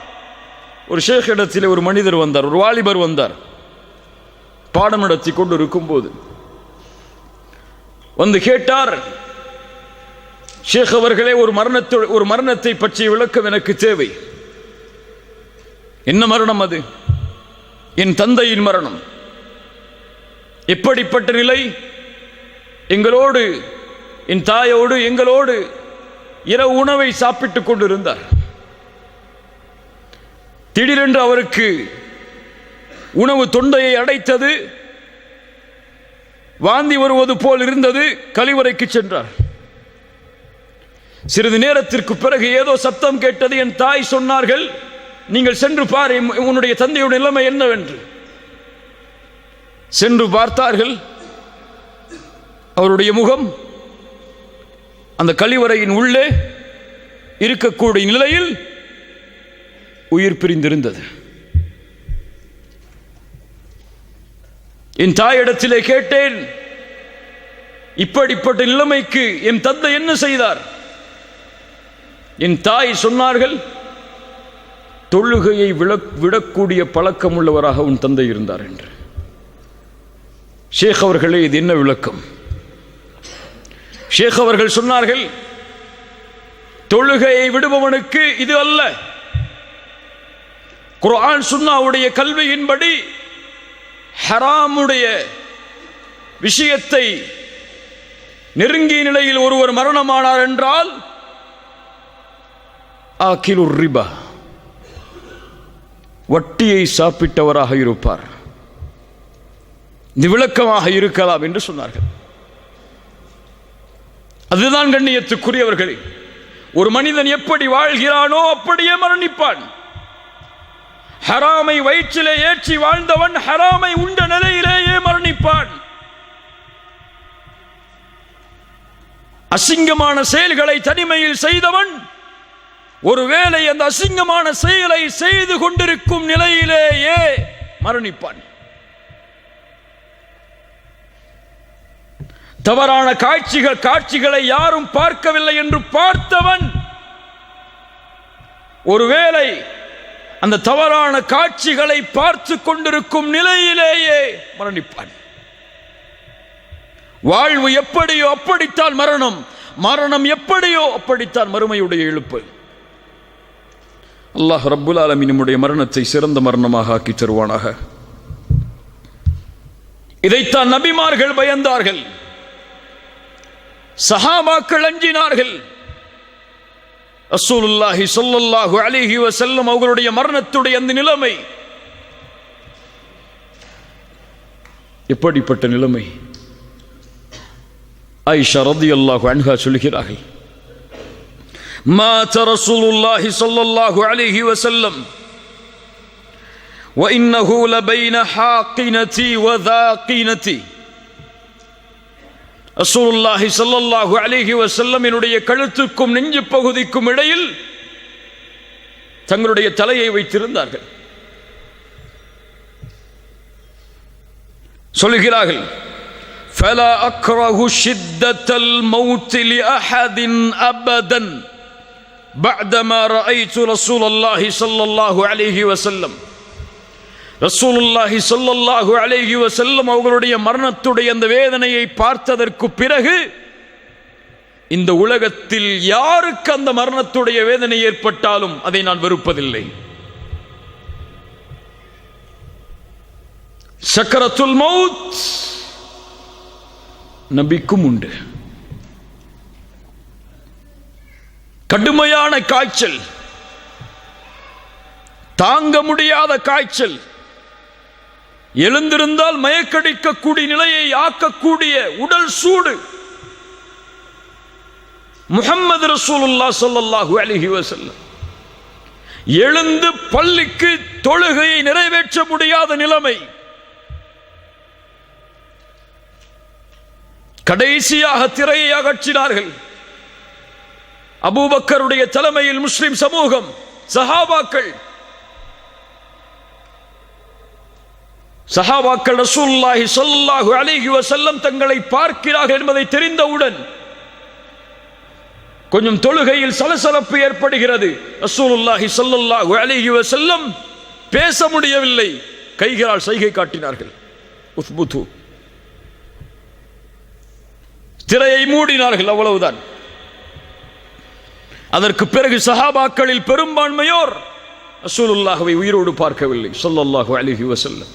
ஒரு ஷேக் இடத்திலே ஒரு மனிதர் வந்தார், ஒரு வாலிபர் வந்தார். பாடம் நடத்தி கொண்டு இருக்கும்போது வந்து கேட்டார், ஷேக் அவர்களே, ஒரு மரணத்தை பற்றிய விளக்கம் எனக்கு தேவை. என்ன மரணம் அது? என் தந்தையின் மரணம். எப்படிப்பட்ட நிலை? எங்களோடு, என் தாயோடு எங்களோடு இரவு உணவை சாப்பிட்டுக் கொண்டிருந்தார். திடீரென்று அவருக்கு உணவு தொண்டையை அடைத்தது, வாந்தி வருவது போல் இருந்தது. கழிவறைக்கு சென்றார். சிறிது நேரத்திற்கு பிறகு ஏதோ சத்தம் கேட்டது. என் தாய் சொன்னார்கள், நீங்கள் சென்று பார் உன்னுடைய தந்தையுடைய நிலைமை என்னவென்று. சென்று பார்த்தார்கள். அவருடைய முகம் அந்த கழிவறையின் உள்ளே இருக்கக்கூடிய நிலையில் உயிர் பிரிந்திருந்தது. என் தாயிடத்திலே கேட்டேன், இப்படிப்பட்ட நிலைமைக்கு என் தந்தை என்ன செய்தார்? என் தாய் சொன்னார்கள், தொழுகையை விடக்கூடிய பழக்கம் உள்ளவராக உன் தந்தை இருந்தார் என்று. ஷேக் அவர்களே, இது என்ன விளக்கம்? ஷேக் அவர்கள் சொன்னார்கள், தொழுகையை விடுபவனுக்கு இது அல்ல. குர்ஆன் சுன்னாவுடைய கல்வியின்படி ஹராமுடைய விஷயத்தை நெருங்கிய நிலையில் ஒருவர் மரணமானார் என்றால் ஆகிலுர் ரிபா, வட்டியை சாப்பிட்டவராக இருப்பார். இது விளக்கமாக இருக்கலாம் என்று சொன்னார்கள். அதுதான் கண்ணியத்துக்குரியவர்களே, ஒரு மனிதன் எப்படி வாழ்கிறானோ அப்படியே மரணிப்பான். ஹராமை வயிற்றிலே ஏற்றி வாழ்ந்தவன் ஹராமை உண்ட நிலையிலேயே மரணிப்பான். அசிங்கமான செயல்களை தனிமையில் செய்தவன் ஒருவேளை அந்த அசிங்கமான செயலை செய்து கொண்டிருக்கும் நிலையிலேயே மரணிப்பான். தவறான காட்சிகளை யாரும் பார்க்கவில்லை என்று பார்த்தவன் ஒருவேளை அந்த தவறான காட்சிகளை பார்த்து கொண்டிருக்கும் நிலையிலேயே மரணிப்பான். வாழ்வு எப்படியோ அப்படித்தான் மரணம், மரணம் எப்படியோ அப்படித்தான் மறுமையுடைய எழுப்பு. அல்லாஹ் ரப்புல் ஆலமீன் நம்முடைய மரணத்தை சிறந்த மரணமாக ஆக்கி தருவானாக. இதைத்தான் நபிமார்கள் பயந்தார்கள், சஹாபாக்கள் அஞ்சினார்கள். ரசூலுல்லாஹி ஸல்லல்லாஹு அலைஹி வஸல்லம் அவர்களுடைய மரணத்துடைய அந்த நிலைமை எப்படிப்பட்ட நிலைமை? ஆயிஷா ரலியல்லாஹு அன்ஹா சொல்கிறார்கள், மாத ரசூலுல்லாஹி ஸல்லல்லாஹு அலைஹி வஸல்லம் வ இன்னஹு லபைன ஹாகினதி வ தாகினதி. ரசூலுல்லாஹி ஸல்லல்லாஹு அலைஹி வஸல்லம் என்னுடைய கழுத்துக்கும் நெஞ்சு பகுதிக்கும் இடையில் தங்களுடைய தலையை வைத்திருந்தார்கள். சொல்கிறார்கள், ஃபலா அக்ரஹு ஷித்தத்தல் மௌத் லிஅஹதின் அபதன் பஅதமா ரஅய்து ரசூலுல்லாஹி ஸல்லல்லாஹு அலைஹி வஸல்லம். ரசூலுல்லாஹி ஸல்லல்லாஹு அலைஹி வஸல்லம் அவர்களுடைய மரணத்துடைய அந்த வேதனையை பார்த்ததற்கு பிறகு இந்த உலகத்தில் யாருக்கு அந்த மரணத்துடைய வேதனை ஏற்பட்டாலும் அதை நான் வெறுப்பதில்லை. சக்கரத்துல் மௌத் நபிக்கும் உண்டு. கடுமையான காய்ச்சல், தாங்க முடியாத காய்ச்சல், எழுந்திருந்தால் மயக்கடிக்கக்கூடிய நிலையை ஆக்கக்கூடிய உடல் சூடு. முஹம்மது ரசூலுல்லாஹ் ஸல்லல்லாஹு அலைஹி வஸல்லம் எழுந்து பள்ளிக்கு தொழுகையை நிறைவேற்ற முடியாத நிலைமை. கடைசியாக திரையை அகற்றினார்கள். அபூபக்கருடைய தலைமையில் முஸ்லிம் சமூகம், சஹாபாக்கள் ரசூலுல்லாஹி ஸல்லல்லாஹு அலைஹி வஸல்லம் தங்களை பார்க்கிறார்கள் என்பதை தெரிந்தவுடன் கொஞ்சம் தொழுகையில் சலசலப்பு ஏற்படுகிறது. ரசூலுல்லாஹி ஸல்லல்லாஹு அலைஹி வஸல்லம் பேச முடியவில்லை, கைகளால் சைகை காட்டினார்கள். உஸ்புது, திரையை மூடினார்கள், அவ்வளவுதான். அதற்கு பிறகு சஹாபாக்களில் பெரும்பான்மையோர் ரசூலுல்லாஹ்வை உயிரோடு பார்க்கவில்லை ஸல்லல்லாஹு அலைஹி வஸல்லம்.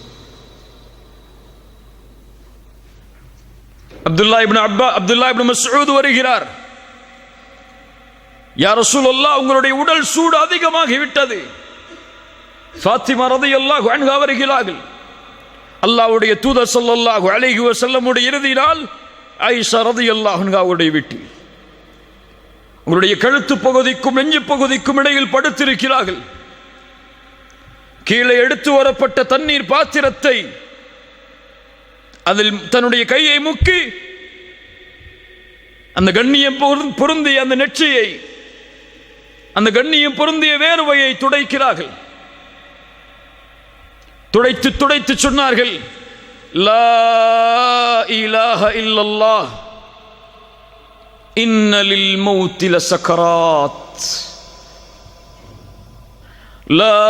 அப்துல்லா இப்னு மஸ்ஊத் வருகிறார், யா ரசூலல்லாஹ், உங்களுடைய உடல் சூடு அதிகமாகிவிட்டது. ஃபாத்திமா ரலியல்லாஹு அன்ஹா வருகிறார்கள். அல்லாஹ்வுடைய தூதர் ஸல்லல்லாஹு அலைஹி வஸல்லமுடைய இறுதி நாள் ஆயிஷா ரலியல்லாஹு அன்ஹாவுடைய வீட்டில் உங்களுடைய கழுத்து பகுதிக்கும் நெஞ்சு பகுதிக்கும் இடையில் படுத்திருக்கிறார்கள். கீழே எடுத்து வரப்பட்ட தண்ணீர் பாத்திரத்தை அதில் தன்னுடைய கையை முக்கி அந்த கண்ணியம் பொருந்திய அந்த நெற்றியை, அந்த கண்ணியம் பொருந்திய வேர்வையை துடைக்கிறார்கள். துடைத்து துடைத்து சொன்னார்கள், லா இலாஹ இல்லல்லாஹ் இன்ன லில் மௌத்தி லசக்கராத். லா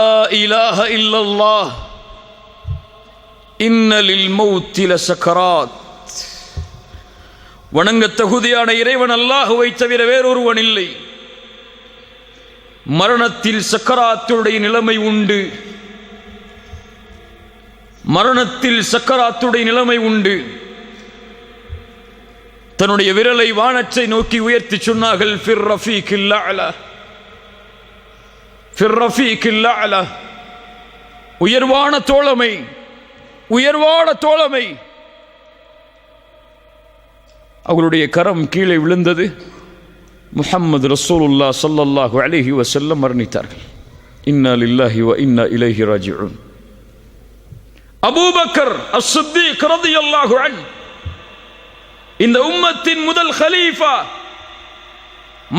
இலாஹ இல்லல்லாஹ் இன்ன லில் மௌத்தி லசக்கராத். வணங்க தகுதியான இறைவன் அல்லாஹ்வை தவிர வேறொருவன் இல்லை. மரணத்தில் சக்கராத்துடைய நிலைமை உண்டு, மரணத்தில் சக்கராத்துடைய நிலைமை உண்டு. தன்னுடைய விரலை வானத்தை நோக்கி உயர்த்தி சொன்னார்கள், ஃபிர் ரஃபீக்கில் அலா, ஃபிர் ரஃபீக்கில் அலா, உயர்வான தோழமை, உயர்வான தோழமை. அவர்களுடைய கரம் கீழே விழுந்தது. முஹம்மது ரசூலுல்லாஹ் ஸல்லல்லாஹு அலைஹி வஸல்லம் மரணித்தார்கள். இன்னா லில்லாஹி வ இன்னா இலைஹி ராஜிஊன். அபூபக்கர் அஸ்-சித்தீக் ரலியல்லாஹு அன்ஹு, இந்த உம்மத்தின் முதல் கலீஃபா,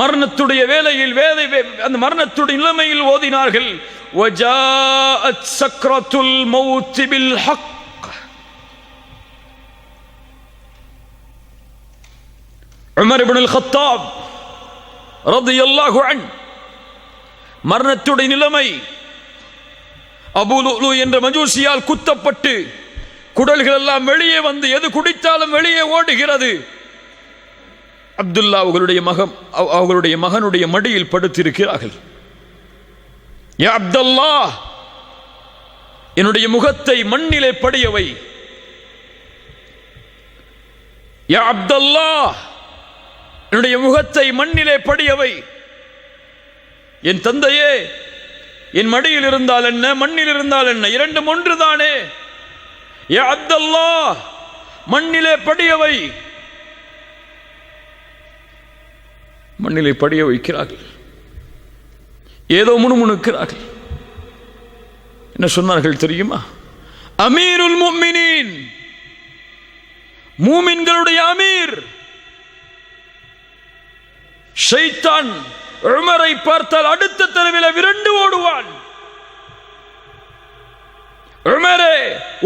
மரணத்துடைய வேளையில் அந்த மரணத்துடைய நிலைமையில் ஓதினார்கள், வஜாஅத் சக்ரத்துல் மௌத் bill Haq. Umar ibn Al-Khattab ரலியல்லாஹு அன்ஹு மரணத்துடைய நிலைமை. அபூ லுலு என்ற மஜூசியால் குத்தப்பட்டு குடல்கள் எல்லாம் வெளியே வந்து எது குடித்தாலும் வெளியே ஓடுகிறது. அப்துல்லா அவர்களுடைய மகனுடைய மடியில் படுத்திருக்கிறார்கள். யா அப்துல்லா, என்னுடைய முகத்தை மண்ணிலே படியவை. யா அப்துல்லா, என்னுடைய முகத்தை மண்ணிலே படியவை. என் தந்தையே, என் மடியில் இருந்தால் என்ன, மண்ணில் இருந்தால் என்ன, இரண்டும் ஒன்றுதானே. யா அப்துல்லா, மண்ணிலே படியவை. மண்ணிலே படிய வைக்கிறார்கள். ஏதோ முணுமுணுக்கிறார்கள். என்ன சொன்னார்கள் தெரியுமா? அமீருல் முஃமினீன், மூமின்களுடைய அமீர். ஷைத்தான் உமரை பார்த்தால் அடுத்த தெருவில் விரண்டு ஓடுவான். உமரே,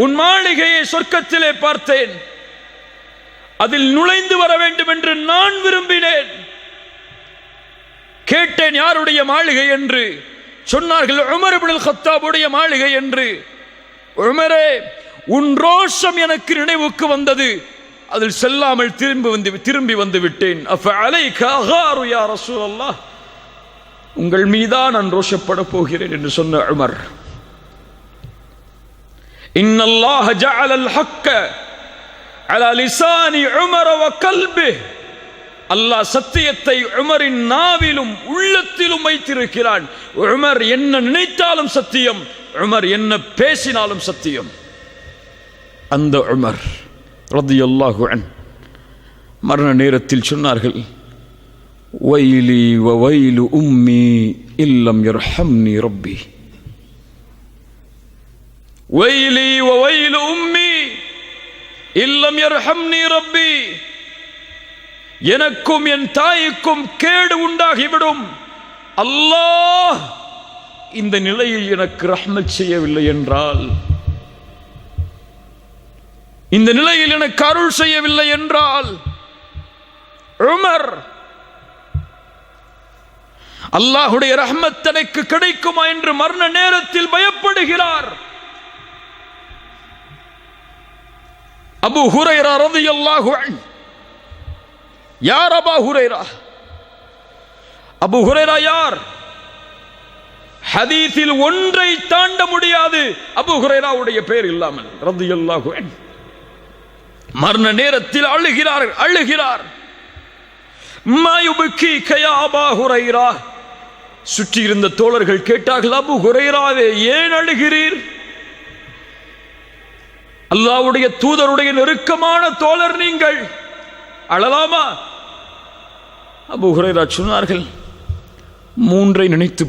உன் மாளிகையை சொர்க்கத்திலே பார்த்தேன், அதில் நுழைந்து வர வேண்டும் என்று நான் விரும்பினேன். கேட்டேன் யாருடைய மாளிகை என்று. சொன்னார்கள் உமர் இப்னுல் கத்தாபுடைய மாளிகை என்று. உமரே, உன் ரோஷம் எனக்கு நினைவுக்கு வந்தது, அதில் செல்லாமல் திரும்பி வந்து விட்டேன். அஃபஅலைக அகாரு யா ரசூலல்லாஹ், உங்கள் மீதான் நான் ரோஷப்பட போகிறேன் என்று சொன்ன உமர். இன்னல்லாஹ ஜஅலல் ஹக்க அலா லிசானி உமர் வ கல்பிஹ், அல்லாஹ் சத்தியத்தை உமரின் நாவிலும் உள்ளத்திலும் வைத்திருக்கிறான். உமர் என்ன நினைத்தாலும் சத்தியம், உமர் என்ன பேசினாலும் சத்தியம். அந்த உமர் ரலியல்லாஹு அன்ஹு மரண நேரத்தில் சொன்னார்கள், வைலி வ வைலு உம்மி இல்லம் யர்ஹம்னி ரப்பி. வைலி வ வைலு உம்மி இல்லம் யர்ஹம்னி ரப்பி. எனக்கும் என் தாய்க்கும் கேடு உண்டாகிவிடும், அல்லாஹ் இந்த நிலையில் எனக்கு ரஹ்மத் செய்யவில்லை என்றால், இந்த நிலையில் எனக்கு அருள் செய்யவில்லை என்றால். உமர் அல்லாஹ்வுடைய ரஹ்மத் தனக்கு கிடைக்குமா என்று மரண நேரத்தில் பயப்படுகிறார். அபூ ஹுரைரா ரலியல்லாஹு அன்ஹு, யார் அபூ ஹுரைரா? அபூ ஹுரைரா யார்? ஹதீஸில் ஒன்றை தாண்ட முடியாது அபூ ஹுரைராவுடைய பெயர் இல்லாமல் ரலியல்லாஹு அன்ஹு. மரண நேரத்தில் அழுகிறார். மா யுப்கீக யா அபூ ஹுரைரா. சுற்றி இருந்த தோழர்கள் கேட்டார்கள், அபூ ஹுரைராவே ஏன் அழுகிறீர்? அல்லாஹ்வுடைய தூதருடைய நெருக்கமான தோழர் நீங்கள், அழலாமா? அபூ ஹுரைரா சொன்னார்கள், மூன்றை நினைத்து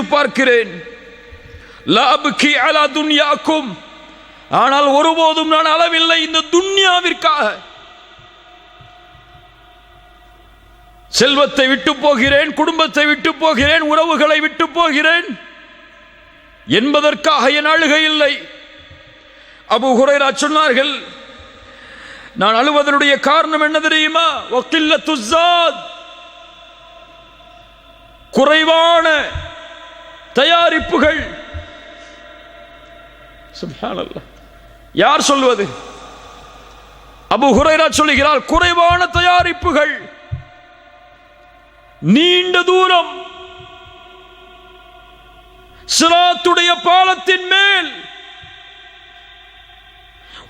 பார்க்கிறேன். லா அப்கி அலா துன்யாக்கும், ஆனால் ஒருபோதும் நான் அளவில்லை இந்த துன்யாவிற்காக. செல்வத்தை விட்டு போகிறேன், குடும்பத்தை விட்டு போகிறேன், உறவுகளை விட்டு போகிறேன் என்பதற்காக என் அழுகை இல்லை. அபூ ஹுரைரா சொன்னார்கள், நான் அழுவதனுடைய காரணம் என்ன தெரியுமா? வகில்லத்து ஸாத், குறைவான தயாரிப்புகள். சுப்ஹானல்லாஹ், யார் சொல்வது? அபூ ஹுரைரா சொல்லுகிறார், குறைவான தயாரிப்புகள், நீண்ட தூரம், சிராத்துடைய பாலத்தின் மேல்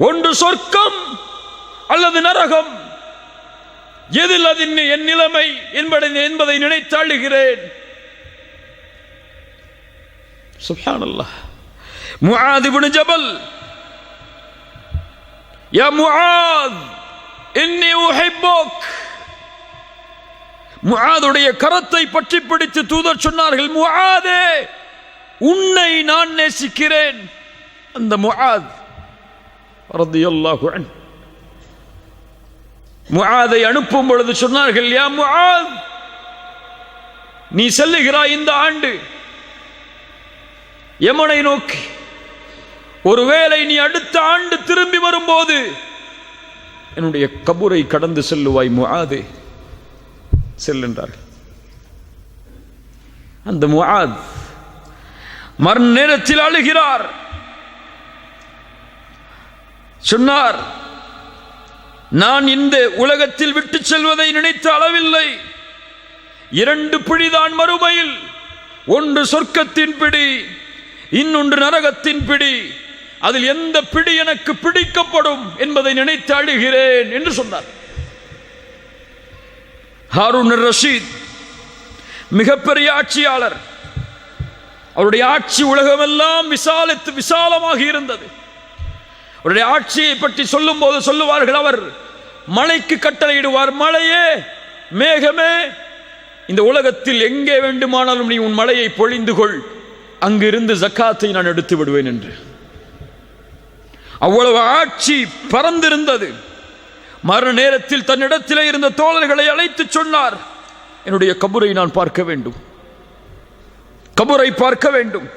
ஒன்று சொர்க்கம் அல்லது நரகம், எதில் அது என் நிலைமை என்பதை நினைத்து அழுகிறேன். சுப்ஹானல்லாஹ். முஆத் இப்னு ஜபல், யா முஆத் இன்னி உஹிப்புக். முஆதுடைய கரத்தை பற்றி பிடித்து தூதர் சொன்னார்கள், முஆதே உன்னை நான் நேசிக்கிறேன். அந்த முஆத் ரலியல்லாஹு அன்ஹு முஆதை அனுப்பும் பொழுது சொன்னார்கள், யா முஆத், நீ செல்லுகிறாய் இந்த ஆண்டு யமனை நோக்கி. ஒருவேளை நீ அடுத்த ஆண்டு திரும்பி வரும்போது என்னுடைய கபரை கடந்து செல்லுவாய் முஆதே. செல்கின்றார்கள். அந்த முஆத் மரண நேரத்தில் அழுகிறார். சொன்னார், நான் இந்த உலகத்தில் விட்டு செல்வதை நினைத்த அளவில்லை. 2 பிடிதான் மறுமையில், ஒன்று சொர்க்கத்தின் பிடி, இன்னொன்று நரகத்தின் பிடி. அதில் எந்த பிடி எனக்கு பிடிக்கப்படும் என்பதை நினைத்து அழுகிறேன் என்று சொன்னார். ஹாரூன் ரஷீத் மிகப்பெரிய ஆட்சியாளர். அவருடைய ஆட்சி உலகமெல்லாம் விசாலமாக இருந்தது. அவருடைய ஆட்சியை பற்றி சொல்லும் போது சொல்லுவார்கள், அவர் மழைக்கு கட்டளையிடுவார், மழையே மேகமே இந்த உலகத்தில் எங்கே வேண்டுமானாலும் நீ உன் மழையை பொழிந்து கொள், அங்கிருந்து ஜக்காத்தை நான் எடுத்து விடுவேன் என்று. அவ்வளவு ஆட்சி பறந்திருந்தது. மரண நேரத்தில் தன்னிடத்திலே இருந்த தோழர்களை அழைத்து சொன்னார், என்னுடைய கபரை நான் பார்க்க வேண்டும், கபரை பார்க்க வேண்டும்.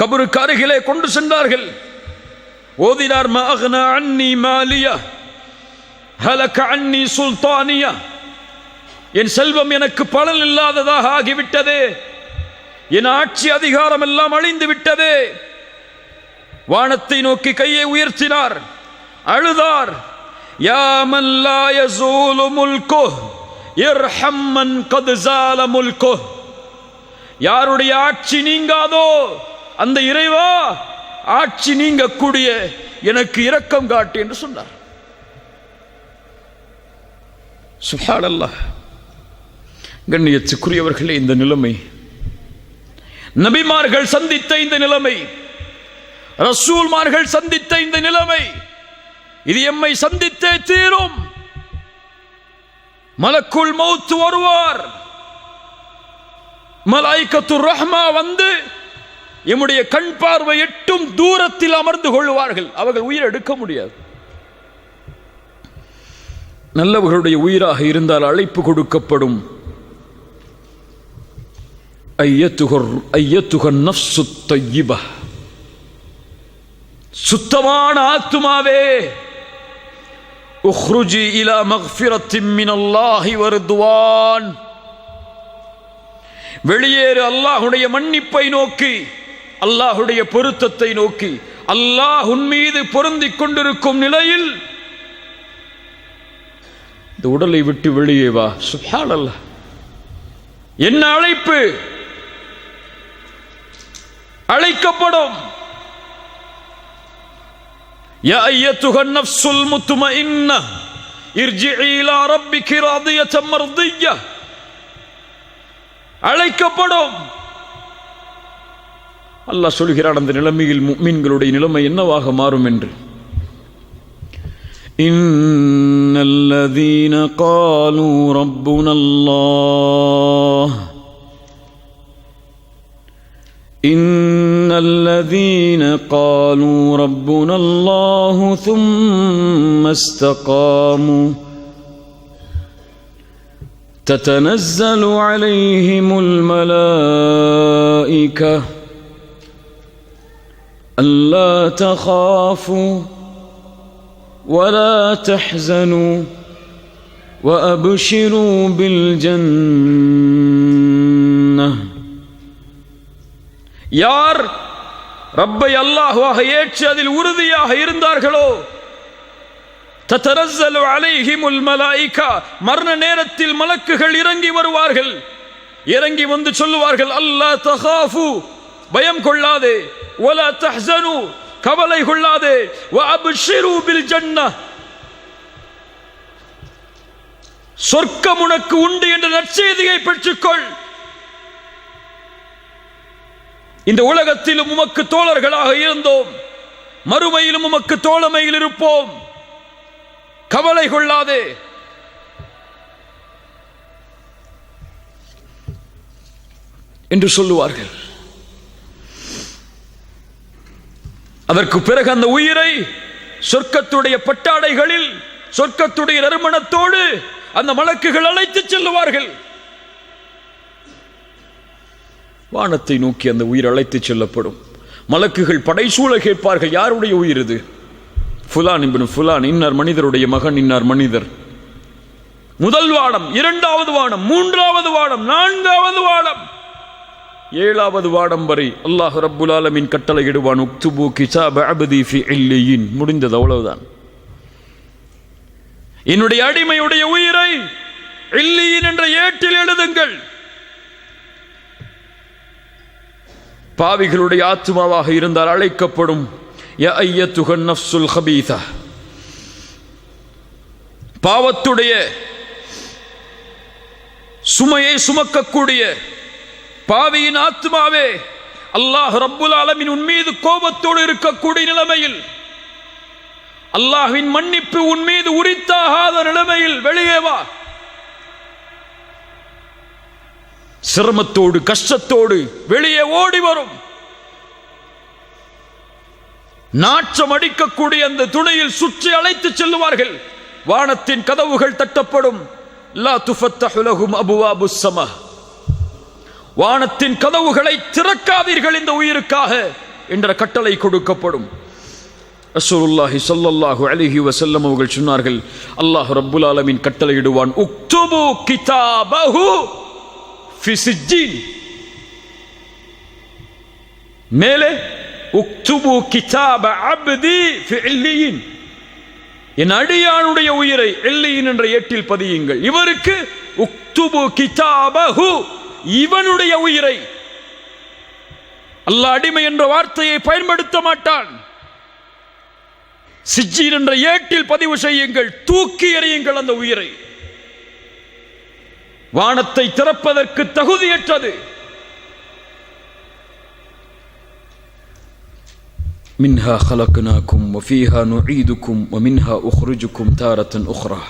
கபருக்கு அருகிலே கொண்டு சென்றார்கள். ஓதினார், மா அக்னா அன்னி மாலியா ஹலக அன்னி சுல்தானியா, என் செல்வம் எனக்கு பலன் இல்லாததாக ஆகிவிட்டதே, என் ஆட்சி அதிகாரம் எல்லாம் அழிந்து விட்டதே. வானத்தை நோக்கி கையை உயர்த்தினார், அழுதார். யா மன் லா யஸூலு முல்குஹ் இர்ஹம் மன் கத் ஸால முல்குஹ், யாருடைய ஆட்சி நீங்காதோ அந்த இறைவா, ஆட்சி நீங்கக்கூடிய எனக்கு இரக்கம் காட்டு என்று சொன்னார். சுப்ஹானல்லாஹ். கண்ணியத்துக்குரியவர்களே, இந்த நிலைமை நபிமார்கள் சந்தித்த இந்த நிலைமை, ரசூல்மார்கள் சந்தித்த இந்த நிலைமை, இது எம்மை சந்தித்தே தீரும். மலக்குல் மௌத் வருவார், மலாயிகத்துர் ரஹ்மா வந்து எம்முடைய கண் பார்வை எட்டும் தூரத்தில் அமர்ந்து கொள்வார்கள். அவர்கள் உயிர் எடுக்க முடியாது. நல்லவர்களுடைய உயிராக இருந்தால் அழைப்பு கொடுக்கப்படும். ஐயத்துகர் நஃப்ஸு தய்யிபா, சுத்தமான ஆத்துமாவே, உக்ருஜி இலா மக்ஃபிரத்தின் மினல்லாஹி வ ரிதுவான், வெளியேறு அல்லாஹ்வுடைய மன்னிப்பை நோக்கி, அல்லாஹ்வுடைய பொருத்தத்தை நோக்கி. அல்லாஹ் உன் மீது பொருந்திக் கொண்டிருக்கும் நிலையில் இந்த உடலை விட்டு வெளியே வா. சுப்ஹானல்லாஹ். என்ன அழைப்பு! அழைக்கப்படும். யா அய்யத்துஹன் நஃப்ஸுல் முத்மஇன்னா இர்ஜிஇ இலா ரப்பிகி ராதியத்தன் மர்திய்யா, அழைக்கப்படும். அல்லாஹ் சொல்கிறான், அந்த நிலைமையில் முஃமின்களுடைய நிலைமை என்னவாக மாறும் என்று. இன்னல்லதீன காலூ ரப்புனல்லாஹ், இன்னல்லதீன காலூ ரப்புனல்லாஹு ثم استقاموا تتنزل عليهم الملائكة ألا تخافوا ولا تحزنوا وأبشروا بالجنة. யார் ரப்பை அல்லாஹ்வாக ஏற்று அதில் உறுதியாக இருந்தார்களோ, தத்தனஸ்ஸலு அலைஹிமுல் மலாயிகா, மரண நேரத்தில் மலக்குகள் இறங்கி வருவார்கள். இறங்கி வந்து சொல்லுவார்கள், அல்லா தகாஃபு, பயம் கொள்ளாதே, வலா தஹ்ஸனு, கவலை கொள்ளாதே, வ அப்ஷிரு பில் ஜன்னah, சொர்க்கம் உனக்கு உண்டு என்ற நற்செய்தியை பெற்றுக்கொள். இந்த உலகத்திலும் உமக்கு தோழர்களாக இருந்தோம், மறுமையிலும் உமக்கு தோழமையில் இருப்போம், கவலை கொள்ளாதே. என்று சொல்லுவார்கள். அதற்கு பிறகு அந்த உயிரை சொர்க்கத்துடைய பட்டாடைகளில், சொர்க்கத்துடைய நறுமணத்தோடு அந்த மலக்குகள் அழைத்து செல்லுவார்கள். வானத்தை நோக்கி அந்த உயிர் அழைத்து செல்லப்படும். மலக்குகள் படைசூழ கேட்பார்கள், யாருடைய உயிர் இது? ஃபுலான் இப்னு ஃபுலான், இன்னார் மனிதருடைய மகன், இன்னார் மனிதர். முதல் வானம், இரண்டாவது வானம், மூன்றாவது வானம், நான்காவது வானம், ஏழாவது வானம் வரை அல்லாஹ் ரப்புல் ஆலமீன் கட்டளையிடுவான், உக்துபு கிதாப அப்தி ஃபி இல்லியின். முடிந்தது, அவ்வளவுதான். என்னுடைய அடிமையுடைய உயிரை இல்லியின் என்ற ஏட்டில் எழுதுங்கள். பாவிகளுடைய ஆத்மாவாக இருந்தால் அழைக்கப்படும், யா அய்யத்துஹன் நஃப்ஸுல் ஹபீஸா, பாவத்துடைய சுமையை சுமக்கக்கூடிய பாவியின் ஆத்மாவே, அல்லாஹ் ரப்புல் ஆலமீன் உன் மீது கோபத்தோடு இருக்கக்கூடிய நிலைமையில், அல்லாஹ்வின் மன்னிப்பு உன் மீது உரித்தாகாத நிலைமையில் வெளியே வா. சிரமத்தோடு கஷ்டத்தோடு வெளியே ஓடி வரும். நாற்றம் அடிக்கக்கூடிய அந்த துணையில் சுற்றி அழைத்து செல்லுவார்கள். வானத்தின் கதவுகள் தட்டப்படும். லா துஃபத்தஹு லஹும் அபுவாபுஸ் ஸமா, வானத்தின் கதவுகளை திறக்காதீர்கள் இந்த உயிருக்காக என்ற கட்டளை கொடுக்கப்படும். ரசூலுல்லாஹி ஸல்லல்லாஹு அலைஹி வஸல்லம் அவர்கள் சொன்னார்கள், அல்லாஹ் ரப்புல் ஆலமீன் கட்டளையிடுவான், உக்துபு கிதாபஹு ஃபி சிஜ்ஜீன். மேலே உக்துபு கிதாப அப்தி ஃபி இல்லியின், என் அடியானுடைய உயிரை இல்லியின் என்ற ஏட்டில் பதியுங்கள். இவருக்கு உக்துபு கிதாபஹு, இவனுடைய உயிரை. அல்லாஹ் அடிமை என்ற வார்த்தையை பயன்படுத்த மாட்டான். சிஜ்ஜீன் என்ற ஏட்டில் பதிவு செய்யுங்கள், தூக்கி எறியுங்கள் அந்த உயிரை. வானத்தை திறப்பதற்கு தகுதியற்றது. மின்ஹா خلقناكم وفيها نعيدكم ومنها أخرجكم تارة أخرى.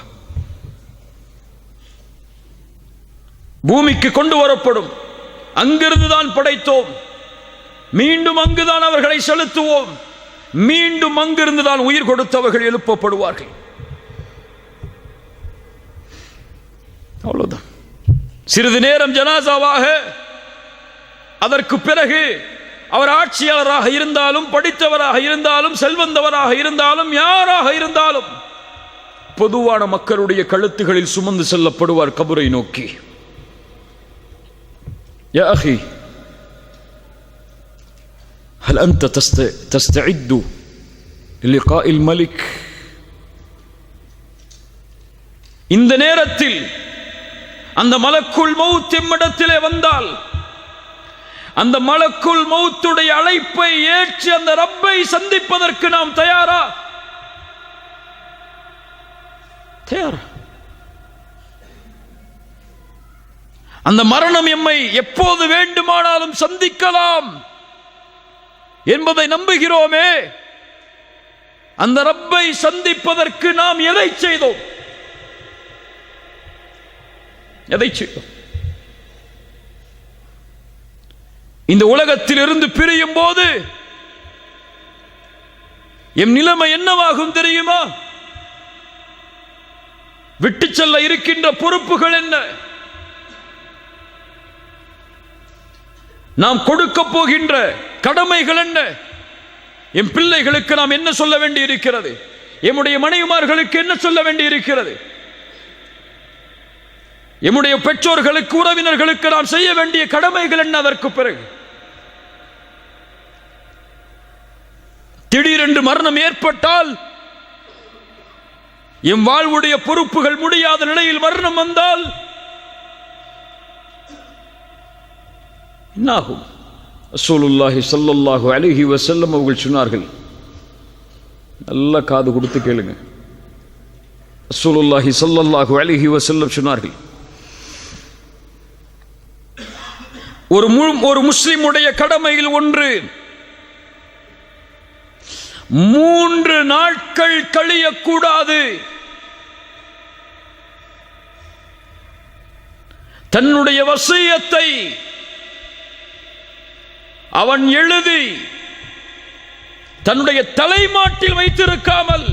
பூமிக்கு கொண்டு வரப்படும், அங்கிருந்து தான் படைத்தோம், மீண்டும் அங்குதான் அவர்களை செலுத்துவோம், மீண்டும் அங்கிருந்து தான் உயிர் கொடுத்தவர்கள் எழுப்பப்படுவார்கள். அவ்வளவுதான். சிறிது நேரம் ஜனாசாவாக, அதற்கு பிறகு அவர் ஆட்சியாளராக இருந்தாலும், படித்தவராக இருந்தாலும், செல்வந்தவராக இருந்தாலும், யாராக இருந்தாலும் பொதுவான மக்களுடைய கழுத்துகளில் சுமந்து செல்லப்படுவார் கபரை நோக்கி. யா அஹி ஹல் அன்த தஸ்தஇது லிலிகாஇல் மலிக். இந்த நேரத்தில் அந்த மலக்குல் மௌத் எம்மிடத்திலே வந்தால், அந்த மலக்குல் மௌத்துடைய அழைப்பை ஏற்று அந்த ரப்பை சந்திப்பதற்கு நாம் தயாரா? தயாரா? அந்த மரணம் எம்மை எப்போது வேண்டுமானாலும் சந்திக்கலாம் என்பதை நம்புகிறோமே. அந்த ரப்பை சந்திப்பதற்கு நாம் எதை செய்தோம்? எதை செய்தோம்? இந்த உலகத்தில் இருந்து பிரியும் போது எம் நிலைமை என்னவாகும் தெரியுமா? விட்டு செல்ல இருக்கின்ற பொறுப்புகள் என்ன? நாம் கொடுக்க போகின்ற கடமைகள் என்ன? என் பிள்ளைகளுக்கு நாம் என்ன சொல்ல வேண்டி இருக்கிறது? எம்முடைய மனைவிமார்களுக்கு என்ன சொல்ல வேண்டி இருக்கிறது? எம்முடைய பெற்றோர்களுக்கு, உறவினர்களுக்கு நாம் செய்ய வேண்டிய கடமைகள் என்ன? அதற்கு பிறகு திடீரென்று மரணம் ஏற்பட்டால், எம் வாழ்வுடைய பொறுப்புகள் முடியாத நிலையில் மரணம் வந்தால் என்னாகும்? ரசூலுல்லாஹி ஸல்லல்லாஹு அலைஹி வஸல்லம் அவர்கள் சொன்னார்கள், நல்ல காது கொடுத்து கேளுங்க. ரசூலுல்லாஹி ஸல்லல்லாஹு அலைஹி வஸல்லம் சொன்னார்கள், ஒரு முஸ்லிமுடைய கடமையில் ஒன்று 3 நாட்கள் கழியக்கூடாது. தன்னுடைய வசியத்தை அவன் எழுதி தன்னுடைய தலைமாட்டில் வைத்திருக்காமல்,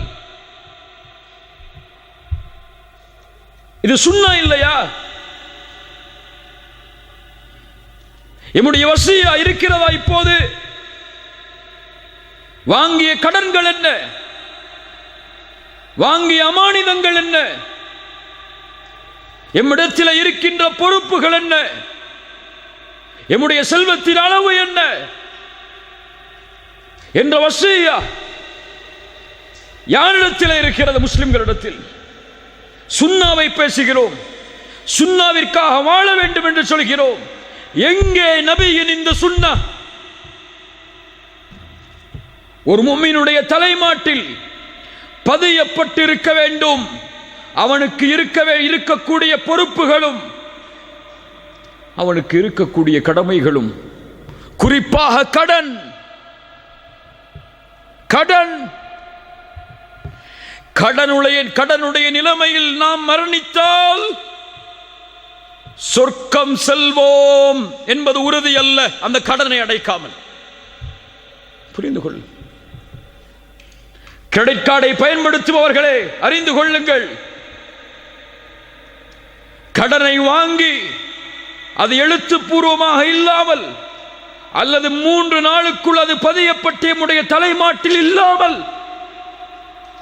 இது சுன்னா இல்லையா? என்னுடைய வசியா இருக்கிறதா? இப்போது வாங்கிய கடன்கள் என்ன? வாங்கிய அமானிதங்கள் என்ன? எம்மிடத்தில் இருக்கின்ற பொறுப்புகள் என்ன, எம்முடைய செல்வத்தின் அளவு என்ன என்ற வசியா யாரிடத்தில் இருக்கிறது? முஸ்லிம்களிடத்தில். சுன்னாவை பேசுகிறோம், சுன்னாவிற்காக வாழ வேண்டும் என்று சொல்கிறோம். எங்கே நபியின் இந்த சுன்னா? ஒரு முஃமினுடைய தலைமாட்டில் பதியப்பட்டிருக்க வேண்டும். அவனுக்கு இருக்கக்கூடிய பொறுப்புகளும் அவனுக்கு இருக்கக்கூடிய கடமைகளும், குறிப்பாக கடன். கடனுடைய நிலைமையில் நாம் மரணித்தால் சொர்க்கம் செல்வோம் என்பது உறுதி அல்ல, அந்த கடனை அடைக்காமல். புரிந்து கொள். கிரெடிட் கார்டை பயன்படுத்துபவர்களே அறிந்து கொள்ளுங்கள், கடனை வாங்கி அது எழுத்துப்பூர்வமாக இல்லாமல் அல்லது 3 நாளுக்குள் அது பதியப்பட்ட நம்முடைய தலைமாட்டில் இல்லாமல்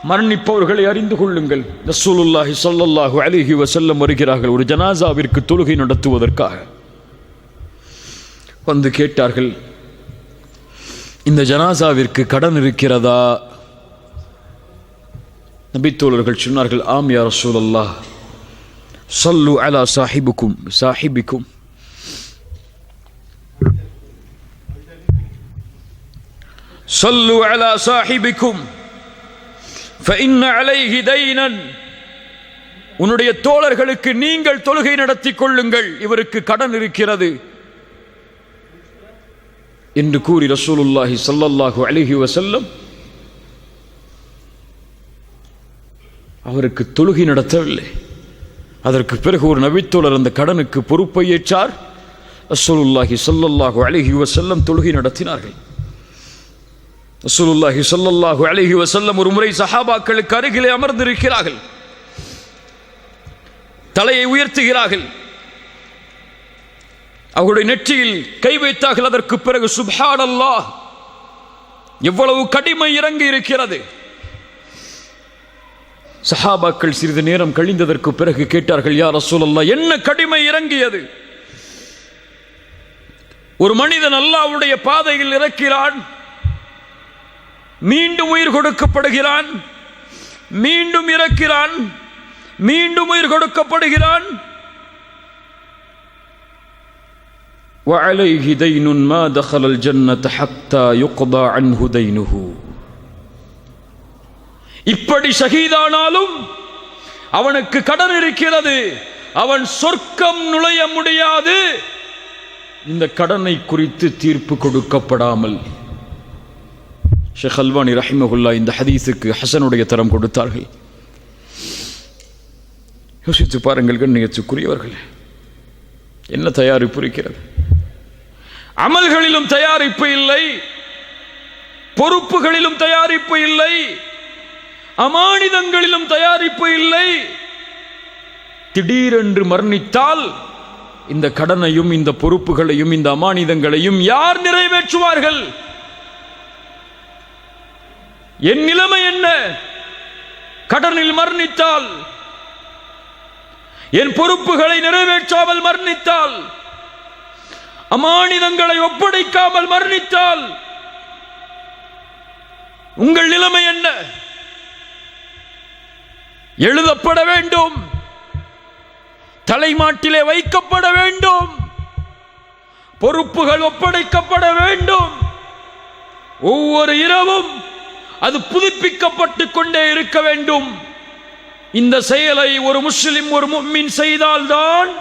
மரணிப்பவர்களை அறிந்து கொள்ளுங்கள். ரசூலுல்லாஹி ஸல்லல்லாஹு அலைஹி வஸல்லம் வருகிறார்கள். ஒரு ஜனாசாவிற்கு தொழுகை நடத்துவதற்காக வந்து கேட்டார்கள், இந்த ஜனாசாவிற்கு கடன் இருக்கிறதா? நபித்தோழர்கள் சொன்னார்கள், ஆம் யா ரசூலல்லாஹ், ஸல்லு அலா சாஹிபிக்கும் ஸல்லு அலா சாஹிபிக்கும் فإن عليه دينا. உன்னுடைய தோழர்களுக்கு நீங்கள் தொழுகை நடத்தி கொள்ளுங்கள், இவருக்கு கடன் இருக்கிறது என்று கூறி ரசூலுல்லாஹி ஸல்லல்லாஹு அலைஹி வஸல்லம் அவருக்கு தொழுகை நடத்தவில்லை. அதற்கு பிறகு ஒரு நபித்தோழர் அந்த கடனுக்கு பொறுப்பை ஏற்றார். ரசூலுல்லாஹி ஸல்லல்லாஹு அலைஹி வஸல்லம் தொழுகை நடத்தினார்கள். ரசூலுல்லாஹி ஸல்லல்லாஹு அலைஹி வஸல்லம் ஒரு முறை சஹாபாக்களுக்கு அருகிலே அமர்ந்திருக்கிறார்கள். தலையை உயர்த்துகிறார்கள், அவருடைய நெற்றியில் கை வைத்தார்கள். அதற்கு பிறகு சுப்ஹானல்லாஹ், எவ்வளவு கடிமை இறங்கி இருக்கிறது. சஹாபாக்கள் சிறிது நேரம் கழிந்ததற்கு பிறகு கேட்டார்கள், யா ரசூலல்லாஹ், என்ன கடிமை இறங்கியது? ஒரு மனிதன் அல்லாஹ்வுடைய பாதையில் இறக்கிறான், மீண்டும் உயிர் கொடுக்கப்படுகிறான், மீண்டும் இறக்கிறான், மீண்டும் உயிர் கொடுக்கப்படுகிறான். وعليه دين ما دخل الجنة حتى يقضى عنه دينه. இப்படி ஷஹீதானாலும் அவனுக்கு கடன் இருக்கிறது, அவன் சொர்க்கம் நுழைய முடியாது, இந்த கடனை குறித்து தீர்ப்பு கொடுக்கப்படாமல். ஷேக் அல்பானி ரஹிமஹுல்லா இந்த ஹதீஸுக்கு ஹசனுடைய தரம் கொடுத்தார்கள். யோசித்து பாருங்கள் கண்ணியத்துக்குரியவர்களே, என்ன தயாரிப்பு இருக்கிறது? அமல்களிலும் தயாரிப்பு இல்லை, பொறுப்புகளிலும் தயாரிப்பு இல்லை, அமானிதங்களிலும் தயாரிப்பு இல்லை. திடீரென்று மரணித்தால் இந்த கடனையும் இந்த பொறுப்புகளையும் இந்த அமானிதங்களையும் யார் நிறைவேற்றுவார்கள்? என் நிலைமை என்ன? கடனில் மரணித்தால், என் பொறுப்புகளை நிறைவேற்றாமல் மரணித்தால், அமானிதங்களை ஒப்படைக்காமல் மரணித்தால் உங்கள் நிலைமை என்ன? எழுதப்பட வேண்டும், தலைமாட்டிலே வைக்கப்பட வேண்டும், பொறுப்புகள் ஒப்படைக்கப்பட வேண்டும். ஒவ்வொரு இரவும் அது புதுப்பிக்கப்பட்டு கொண்டே இருக்க வேண்டும். இந்த செயலை ஒரு முஸ்லிம், ஒரு முஃமின் செய்தால்தான்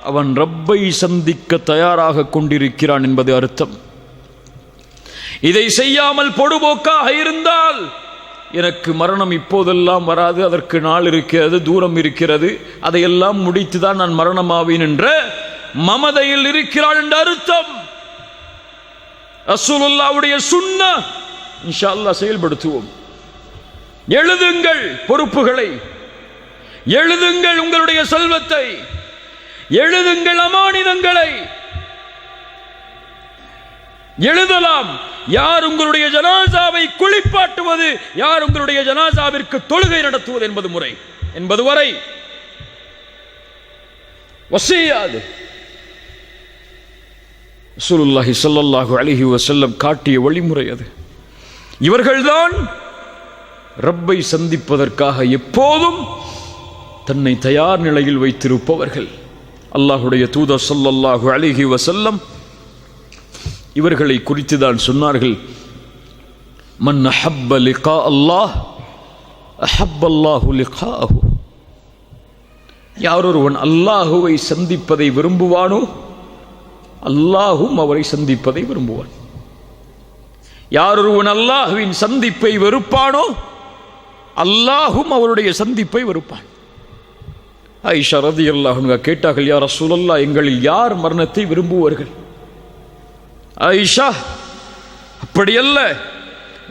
அவன் ரப்பை சந்திக்க தயாராக கொண்டிருக்கிறான் என்பது அர்த்தம். இதை செய்யாமல் பொடுபோக்காக இருந்தால், எனக்கு மரணம் இப்போதெல்லாம் வராது, அதற்கு நாள் இருக்கிறது, தூரம் இருக்கிறது, அதையெல்லாம் முடித்துதான் நான் மரணமாவேன் என்ற மமதையில் இருக்கிறான் என்ற அர்த்தம். ரசூலுல்லாஹ்வுடைய சுன்னah இன்ஷா அல்லாஹ் செயல்படுத்துவோம். எழுதுங்கள் பொறுப்புகளை, எழுதுங்கள் உங்களுடைய செல்வத்தை, எழுதுங்கள் அமானிதங்களை. எழுதலாம், யார் உங்களுடைய ஜனாசாவை குளிப்பாட்டுவது, யார் உங்களுடைய ஜனாசாவிற்கு தொழுகை நடத்துவது என்பது முறை என்பது வரை வசியாது. ரசூலுல்லாஹி ஸல்லல்லாஹு அலைஹி வஸல்லம் காட்டிய வழிமுறை அது. இவர்கள்தான் ரப்பை சந்திப்பதற்காக எப்போதும் தன்னை தயார் நிலையில் வைத்திருப்பவர்கள். அல்லாஹுடைய தூதர் ஸல்லல்லாஹு அலைஹி வஸல்லம் இவர்களை குறித்து தான் சொன்னார்கள், மன் அஹப்ப லிகா அல்லாஹ் அஹப்ப அல்லாஹு லிகாஹு. யாரொருவன் அல்லாஹுவை சந்திப்பதை விரும்புவானோ அல்லாஹும் அவரை சந்திப்பதை விரும்புவான். யாரொருவன் அல்லாஹுவின் சந்திப்பை வெறுப்பானோ அல்லாஹும் அவருடைய சந்திப்பை வெறுப்பான். ஆயிஷா ரலியல்லாஹு அன்ஹா கேட்டார்கள், யா ரசூலல்லாஹ், எங்களில் யார் மரணத்தை விரும்புவார்கள்? ஆயிஷா, அப்படியல்ல,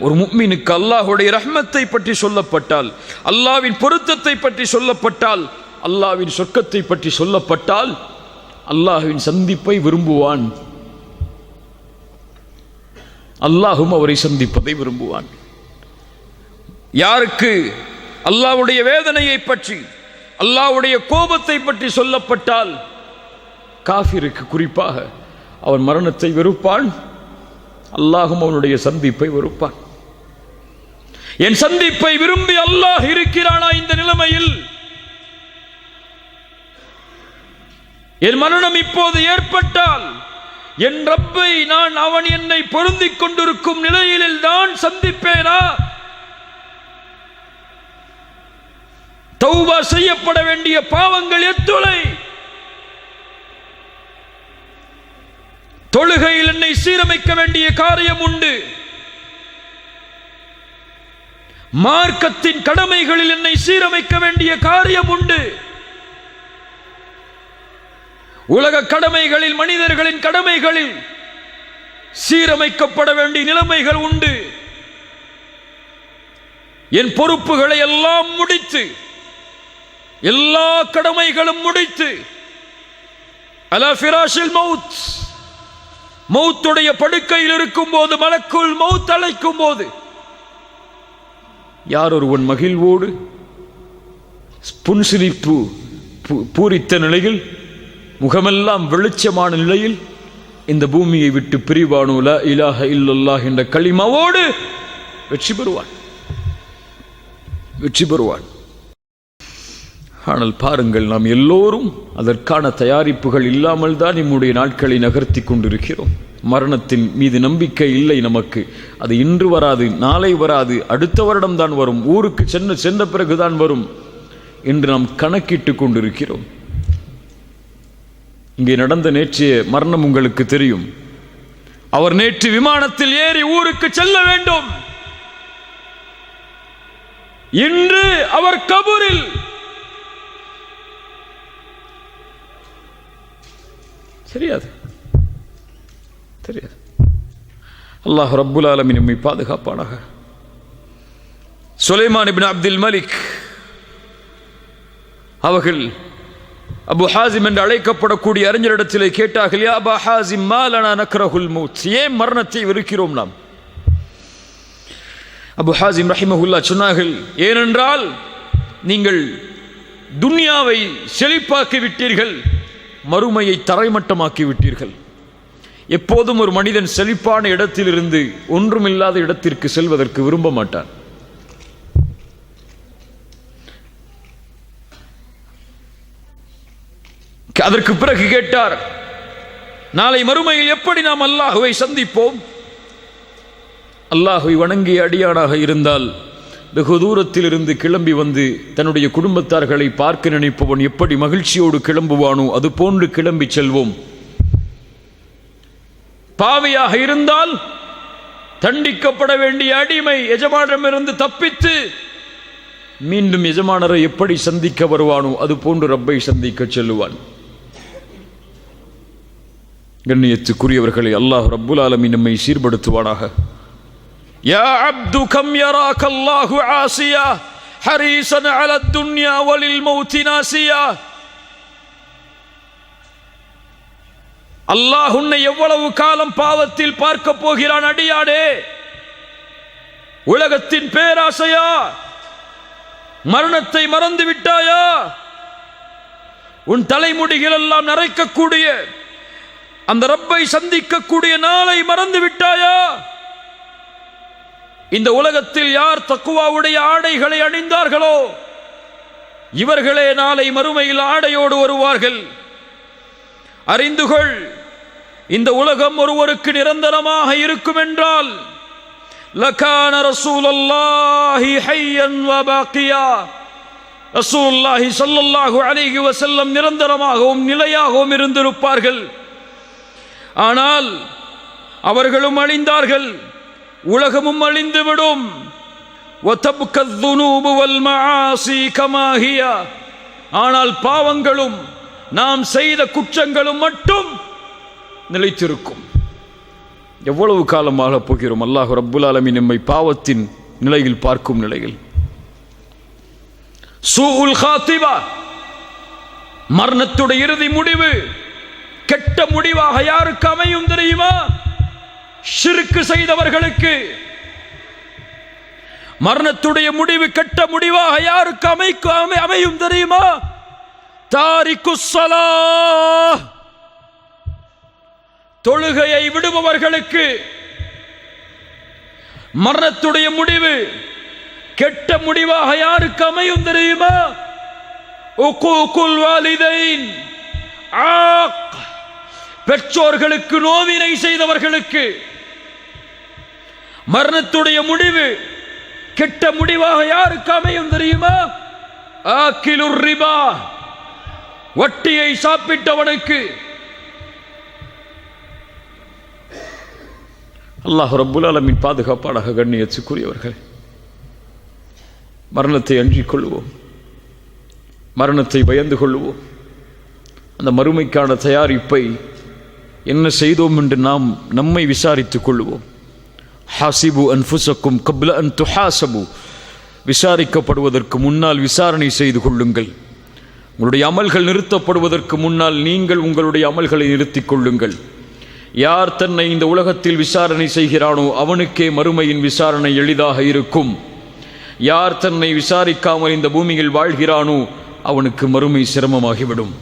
ஒரு முஃமினுக்கு அல்லாஹ்வுடைய ரஹ்மத்தை பற்றி சொல்லப்பட்டால், அல்லாஹ்வின் பொருத்தத்தை பற்றி சொல்லப்பட்டால், அல்லாஹ்வின் சொர்க்கத்தை பற்றி சொல்லப்பட்டால் அல்லாஹ்வின் சந்திப்பை விரும்புவான். அல்லாஹும் அவரை சந்திப்பதை விரும்புவான். யாருக்கு அல்லாஹ்வுடைய வேதனையை பற்றி, அல்லாஹ்வுடைய கோபத்தை பற்றி சொல்லப்பட்டால், காஃபிருக்கு குறிப்பாக அவன் மரணத்தை வெறுப்பான், அல்லாஹும் அவனுடைய சந்திப்பை வெறுப்பான். என் சந்திப்பை விரும்பி அல்லாஹ் இருக்கிறானா இந்த நிலைமையில்? என் மரணம் இப்போது ஏற்பட்டால் என் ரப்பை நான் அவன் என்னை பொருந்திக் கொண்டிருக்கும் நிலையில் தான் சந்திப்பேனா? தௌபா செய்யப்பட வேண்டிய பாவங்கள் எத்துணை! தொழுகையில் என்னை சீரமைக்க வேண்டிய காரியம் உண்டு. மார்க்கத்தின் கடமைகளில் என்னை சீரமைக்க வேண்டிய காரியம் உண்டு. உலக கடமைகளில், மனிதர்களின் கடமைகளில் சீரமைக்கப்பட வேண்டிய நிலைமைகள் உண்டு. என் பொறுப்புகளை எல்லாம் முடித்து, எல்லா கடமைகளும் முடித்து, அலா ஃபிராஷில் மௌத், மௌத்துடைய படுக்கையில் இருக்கும் போது, மலக்குல் மௌத் அழைக்கும் போது, யார் ஒருவன் மகிழ்வோடு புன்சிரிப்பு பூரித்த நிலையில், முகமெல்லாம் வெளிச்சமான நிலையில் இந்த பூமியை விட்டு பிரிவானோ லா இலாஹ இல்லல்லாஹ் என்ற கலிமாவோடு வெற்றி பெறுவான், வெற்றி பெறுவான். ஆனால் பாருங்கள், நாம் எல்லோரும் அதற்கான தயாரிப்புகள் இல்லாமல் தான் நம்முடைய நாட்களை நகர்த்தி கொண்டிருக்கிறோம். மரணத்தின் மீது நம்பிக்கை இல்லை நமக்கு. அது இன்று வராது, நாளை வராது, அடுத்த வருடம் தான் வரும், ஊருக்கு சென்ற பிறகுதான் வரும் என்று நாம் கணக்கிட்டு கொண்டிருக்கிறோம். இங்கே நடந்த நேற்றைய மரணம் உங்களுக்கு தெரியும். அவர் நேற்று விமானத்தில் ஏறி ஊருக்கு செல்ல வேண்டும். இன்று அவர் கபூரில். தெரியாது, தெரியாது. அல்லாஹ் ரப்புல் ஆலமீன் நம்மை பாதுகாப்பானாக. சுலைமான் இப்னு அப்துல் மலிக் அவர்கள் அபு ஹாசிம் என்று அழைக்கப்படக்கூடிய அறிஞரிடத்திலே கேட்டார்கள், யா அபா ஹாசிம் மா லனா நக்ரஹுல் மௌத், ஏன் மரணத்தை வெறுக்கிறோம் நாம்? அபு ஹாசிம் ரஹிமஹுல்லாஹ் சொன்னார்கள், ஏனென்றால் நீங்கள் துன்யாவை செழிப்பாக்கி விட்டீர்கள், மறுமையை தரைமட்டமாக்கி விட்டீர்கள். எப்போதும் ஒரு மனிதன் செழிப்பான இடத்திலிருந்து ஒன்றுமில்லாத இடத்திற்கு செல்வதற்கு விரும்ப மாட்டான். அதற்கு பிறகு கேட்டார், நாளை மறுமையில் எப்படி நாம் அல்லாஹுவை சந்திப்போம்? அல்லாஹுவை வணங்கிய அடியானாக இருந்தால் வெகு தூரத்தில் இருந்து கிளம்பி வந்து தன்னுடைய குடும்பத்தார்களை பார்க்க நினைப்பவன் எப்படி மகிழ்ச்சியோடு கிளம்புவானோ அது போன்று கிளம்பி செல்வோம். பாவியாக இருந்தால் தண்டிக்கப்பட வேண்டிய அடிமை எஜமானரிடமிருந்து தப்பித்து மீண்டும் எஜமானரை எப்படி சந்திக்க வருவானோ அது போன்று ரப்பை சந்திக்க செல்லுவான். கண்ணியத்துக்குரியவர்களை, அல்லாஹ் ரப்புல் ஆலமீன் நம்மை சீர்படுத்துவானாக. யா அப்து கம் யராக அல்லாஹு ஆசியா ஹரீஸன் அலா துன்யா வலில் மௌத் நாசியா. அல்லாஹ் உன்னை எவ்வளவு காலம் பாவத்தில் பார்க்க போகிறான் அடியாடே? உலகத்தின் பேராசையா? மரணத்தை மறந்து விட்டாயா? உன் தலைமுடிகள் எல்லாம் நரைக்கக்கூடிய அந்த ரப்பை சந்திக்கக்கூடிய நாளை மறந்து விட்டாயா? இந்த உலகத்தில் யார் தக்குவாவுடைய ஆடைகளை அணிந்தார்களோ இவர்களே நாளை மறுமையில் ஆடையோடு வருவார்கள். அறிந்துகொள், இந்த உலகம் ஒருவருக்கு நிரந்தரமாக இருக்கும் என்றால் லகான ரசூலுல்லாஹி ஹய்யன் வ பாக்கியா, ரசூலுல்லாஹி ஸல்லல்லாஹு அலைஹி வஸல்லம் நிரந்தரமாகவும் நிலையாகவும் இருந்திருப்பார்கள். ஆனால் அவர்களும் அழிந்தார்கள், உலகமும் அழிந்துவிடும். وَتَبْقَى الذُّنُوبُ وَالْمَعَاصِي كَمَا هِيَ, ஆனால் பாவங்களும் நாம் செய்த குற்றங்களும் மட்டும் நிலைத்திருக்கும். எவ்வளவு காலமாக போகிறோம் அல்லாஹ் ரப்புல் ஆலமீன் நம்மை பாவத்தின் நிலையில் பார்க்கும் நிலையில். சூஉல் காத்திபா, மரணத்துடைய இறுதி முடிவு கெட்ட முடிவாக யாருக்கு அமையும் தெரியுமா? ஷிர்க் செய்தவர்களுக்கு. மரணத்துடைய முடிவு கெட்ட முடிவாக யாருக்கு அமையும் தெரியுமா? தாரிக்குஸ் ஸலாஹ், தொழுகையை விடுபவர்களுக்கு மரணத்துடைய முடிவு கெட்ட முடிவாக யாருக்கு அமையும் தெரியுமா? உகூகுல் வாலிதைன், ஆக், பெற்றோர்களுக்கு நோவினை செய்தவர்களுக்கு மரணத்துடைய முடிவு கெட்ட முடிவாக யாருக்கு அமையும் தெரியுமா? ஆக்கிலுர் ரிபா, வட்டியை சாப்பிட்டவனுக்கு. அல்லாஹ் ரப்புல் ஆலமீன் பாதுகாப்பானாக. கண்ணியத்துக்குரியவர்கள், மரணத்தை அஞ்சிக் கொள்வோம், மரணத்தை பயந்து கொள்வோம். அந்த மறுமைக்கான தயாரிப்பை என்ன செய்தோம் என்று நாம் நம்மை விசாரித்துக் கொள்வோம். ஹாசிபு அன்ஃபுஸக்கும் கப்ல அன் துஹாசபு, விசாரிக்கப்படுவதற்கு முன்னால் விசாரணை செய்து கொள்ளுங்கள். உங்களுடைய அமல்கள் நிறுத்தப்படுவதற்கு முன்னால் நீங்கள் உங்களுடைய அமல்களை நிறுத்திக் கொள்ளுங்கள். யார் தன்னை இந்த உலகத்தில் விசாரணை செய்கிறானோ அவனுக்கே மறுமையின் விசாரணை எளிதாக இருக்கும். யார் தன்னை விசாரிக்காமல் இந்த பூமியில் வாழ்கிறானோ அவனுக்கு மறுமை சிரமமாகிவிடும்.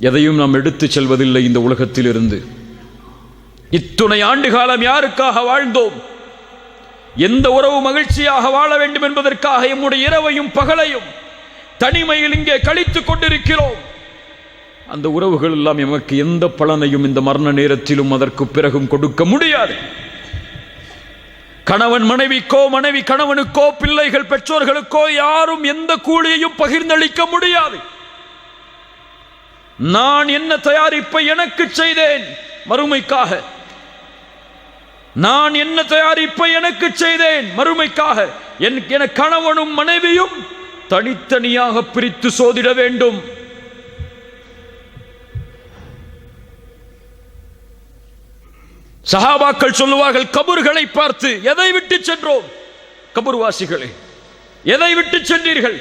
எதையும் நாம் எடுத்துச் செல்வதில்லை இந்த உலகத்தில் இருந்து. இத்துணை ஆண்டு காலம் யாருக்காக வாழ்ந்தோம்? எந்த உறவு மகிழ்ச்சியாக வாழ வேண்டும் என்பதற்காக எம்முடைய இரவையும் பகலையும் தனிமையில் இங்கே கழித்துக் கொண்டிருக்கிறோம். அந்த உறவுகள் எல்லாம் எமக்கு எந்த பலனையும் இந்த மரண நேரத்திலும் அதற்கு பிறகும் கொடுக்க முடியாது. கணவன் மனைவிக்கோ, மனைவி கணவனுக்கோ, பிள்ளைகள் பெற்றோர்களுக்கோ யாரும் எந்த கூலியையும் பகிர்ந்தளிக்க முடியாது. நான் என்ன தயாரிப்பை எனக்கு செய்தேன் மறுமைக்காக, நான் என்ன தயாரிப்பை எனக்கு செய்தேன் மறுமைக்காக, என கணவனும் மனைவியும் தனித்தனியாக பிரித்து சோதிட வேண்டும். சஹாபாக்கள் சொல்லுவார்கள், கபர்களை பார்த்து, எதை விட்டு சென்றோம்? கபர்வாசிகளே, எதை விட்டு சென்றீர்கள்?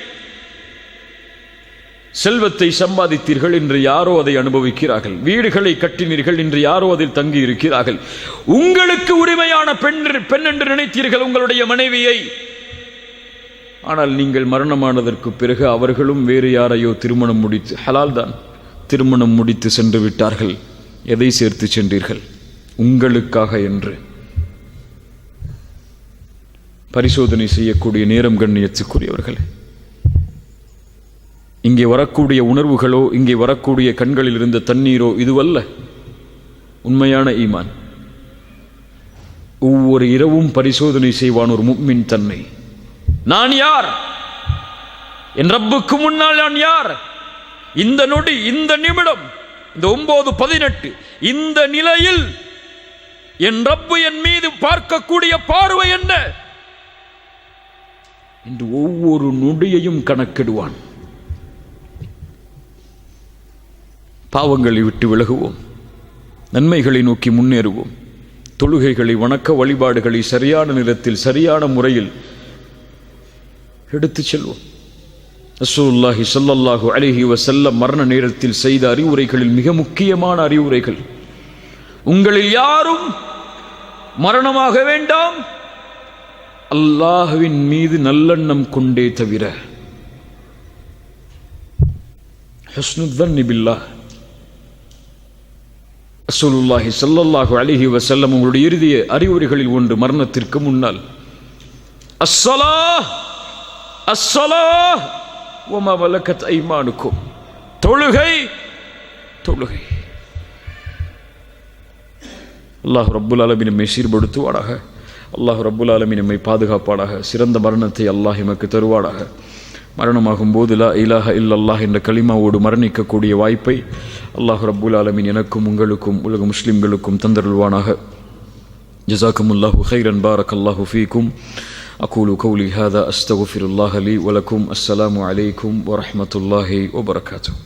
செல்வத்தை சம்பாதித்தீர்கள், இன்று யாரோ அதை அனுபவிக்கிறார்கள். வீடுகளை கட்டினீர்கள், இன்று யாரோ அதில் தங்கி இருக்கிறார்கள். உங்களுக்கு உரிமையான பெண் என்று நினைத்தீர்கள் உங்களுடைய மனைவியை. ஆனால் நீங்கள் மரணமானதற்கு பிறகு அவர்களும் வேறு யாரையோ திருமணம் முடித்து, ஹலால் தான், திருமணம் முடித்து சென்று விட்டார்கள். எதை சேர்த்து சென்றீர்கள்? உங்களுக்காக என்று பரிசோதனை செய்யக்கூடிய நேரம். கண்ணியத்துக்குரியவர்களே, இங்கே வரக்கூடிய உணர்வுகளோ, இங்கே வரக்கூடிய கண்களில் இருந்த தண்ணீரோ இதுவல்ல உண்மையான ஈமான். ஒவ்வொரு இரவும் பரிசோதனை செய்வான் ஒரு முஃமின் தன்னை. நான் யார்? என் ரப்புக்கு முன்னால் நான் யார்? இந்த நொடி, இந்த நிமிடம், இந்த 9:18 இந்த நிலையில் என் ரப்பு என் மீது பார்க்கக்கூடிய பார்வை என்ன என்று ஒவ்வொரு நொடியையும் கணக்கிடுவான். பாவங்களை விட்டு விலகுவோம், நன்மைகளை நோக்கி முன்னேறுவோம். தொழுகைகளை, வணக்க வழிபாடுகளை சரியான நேரத்தில் சரியான முறையில் எடுத்துச் செல்வோம். ரசூலுல்லாஹி ஸல்லல்லாஹு அலைஹி வஸல்லம் மரண நேரத்தில் செய்த அறிவுரைகளில் மிக முக்கியமான அறிவுரைகள், உங்களில் யாரும் மரணமாக வேண்டாம் அல்லாஹ்வின் மீது நல்லெண்ணம் கொண்டே தவிர. ஹுஸ்னு ظن பில்லாஹ். ரசூலுல்லாஹி ஸல்லல்லாஹு அலைஹி வஸல்லம் உங்களுடைய இறுதி அறிவுரைகளில் ஒன்று மரணத்திற்கு முன்னால் அஸ்ஸலாஹ் அஸ்ஸலாஹ் வமா மலக்கத் ஐமானுக்கும், தொழுகை தொழுகை. அல்லாஹ் ரப்புல் ஆலமீன் நம்மை சீர்படுத்துவானாக. அல்லாஹ் ரப்புல் ஆலமீன் நம்மை பாதுகாப்பானாக. சிறந்த மரணத்தை அல்லாஹ் எமக்கு தருவானாக. மரணமாகும் போது லா இலாஹ இல்லல்லாஹ் என்ற கலிமாவோடு மரணிக்கக்கூடிய வாய்ப்பை அல்லாஹ் ரப்புல் ஆலமீன் எனக்கும் உங்களுக்கும் உலக முஸ்லிம்களுக்கும் தந்தருள்வானாக. ஜஸாக்குமுல்லாஹு கைரன், பாரக்கல்லாஹு ஃபீக்கும். அகூலு கௌலி ஹாதா அஸ்தக்ஃபிருல்லாஹ லீ வலக்கும். அஸ்ஸலாமு அலைக்கும் வரஹ்மத்துல்லாஹி வபரகாத்துஹு.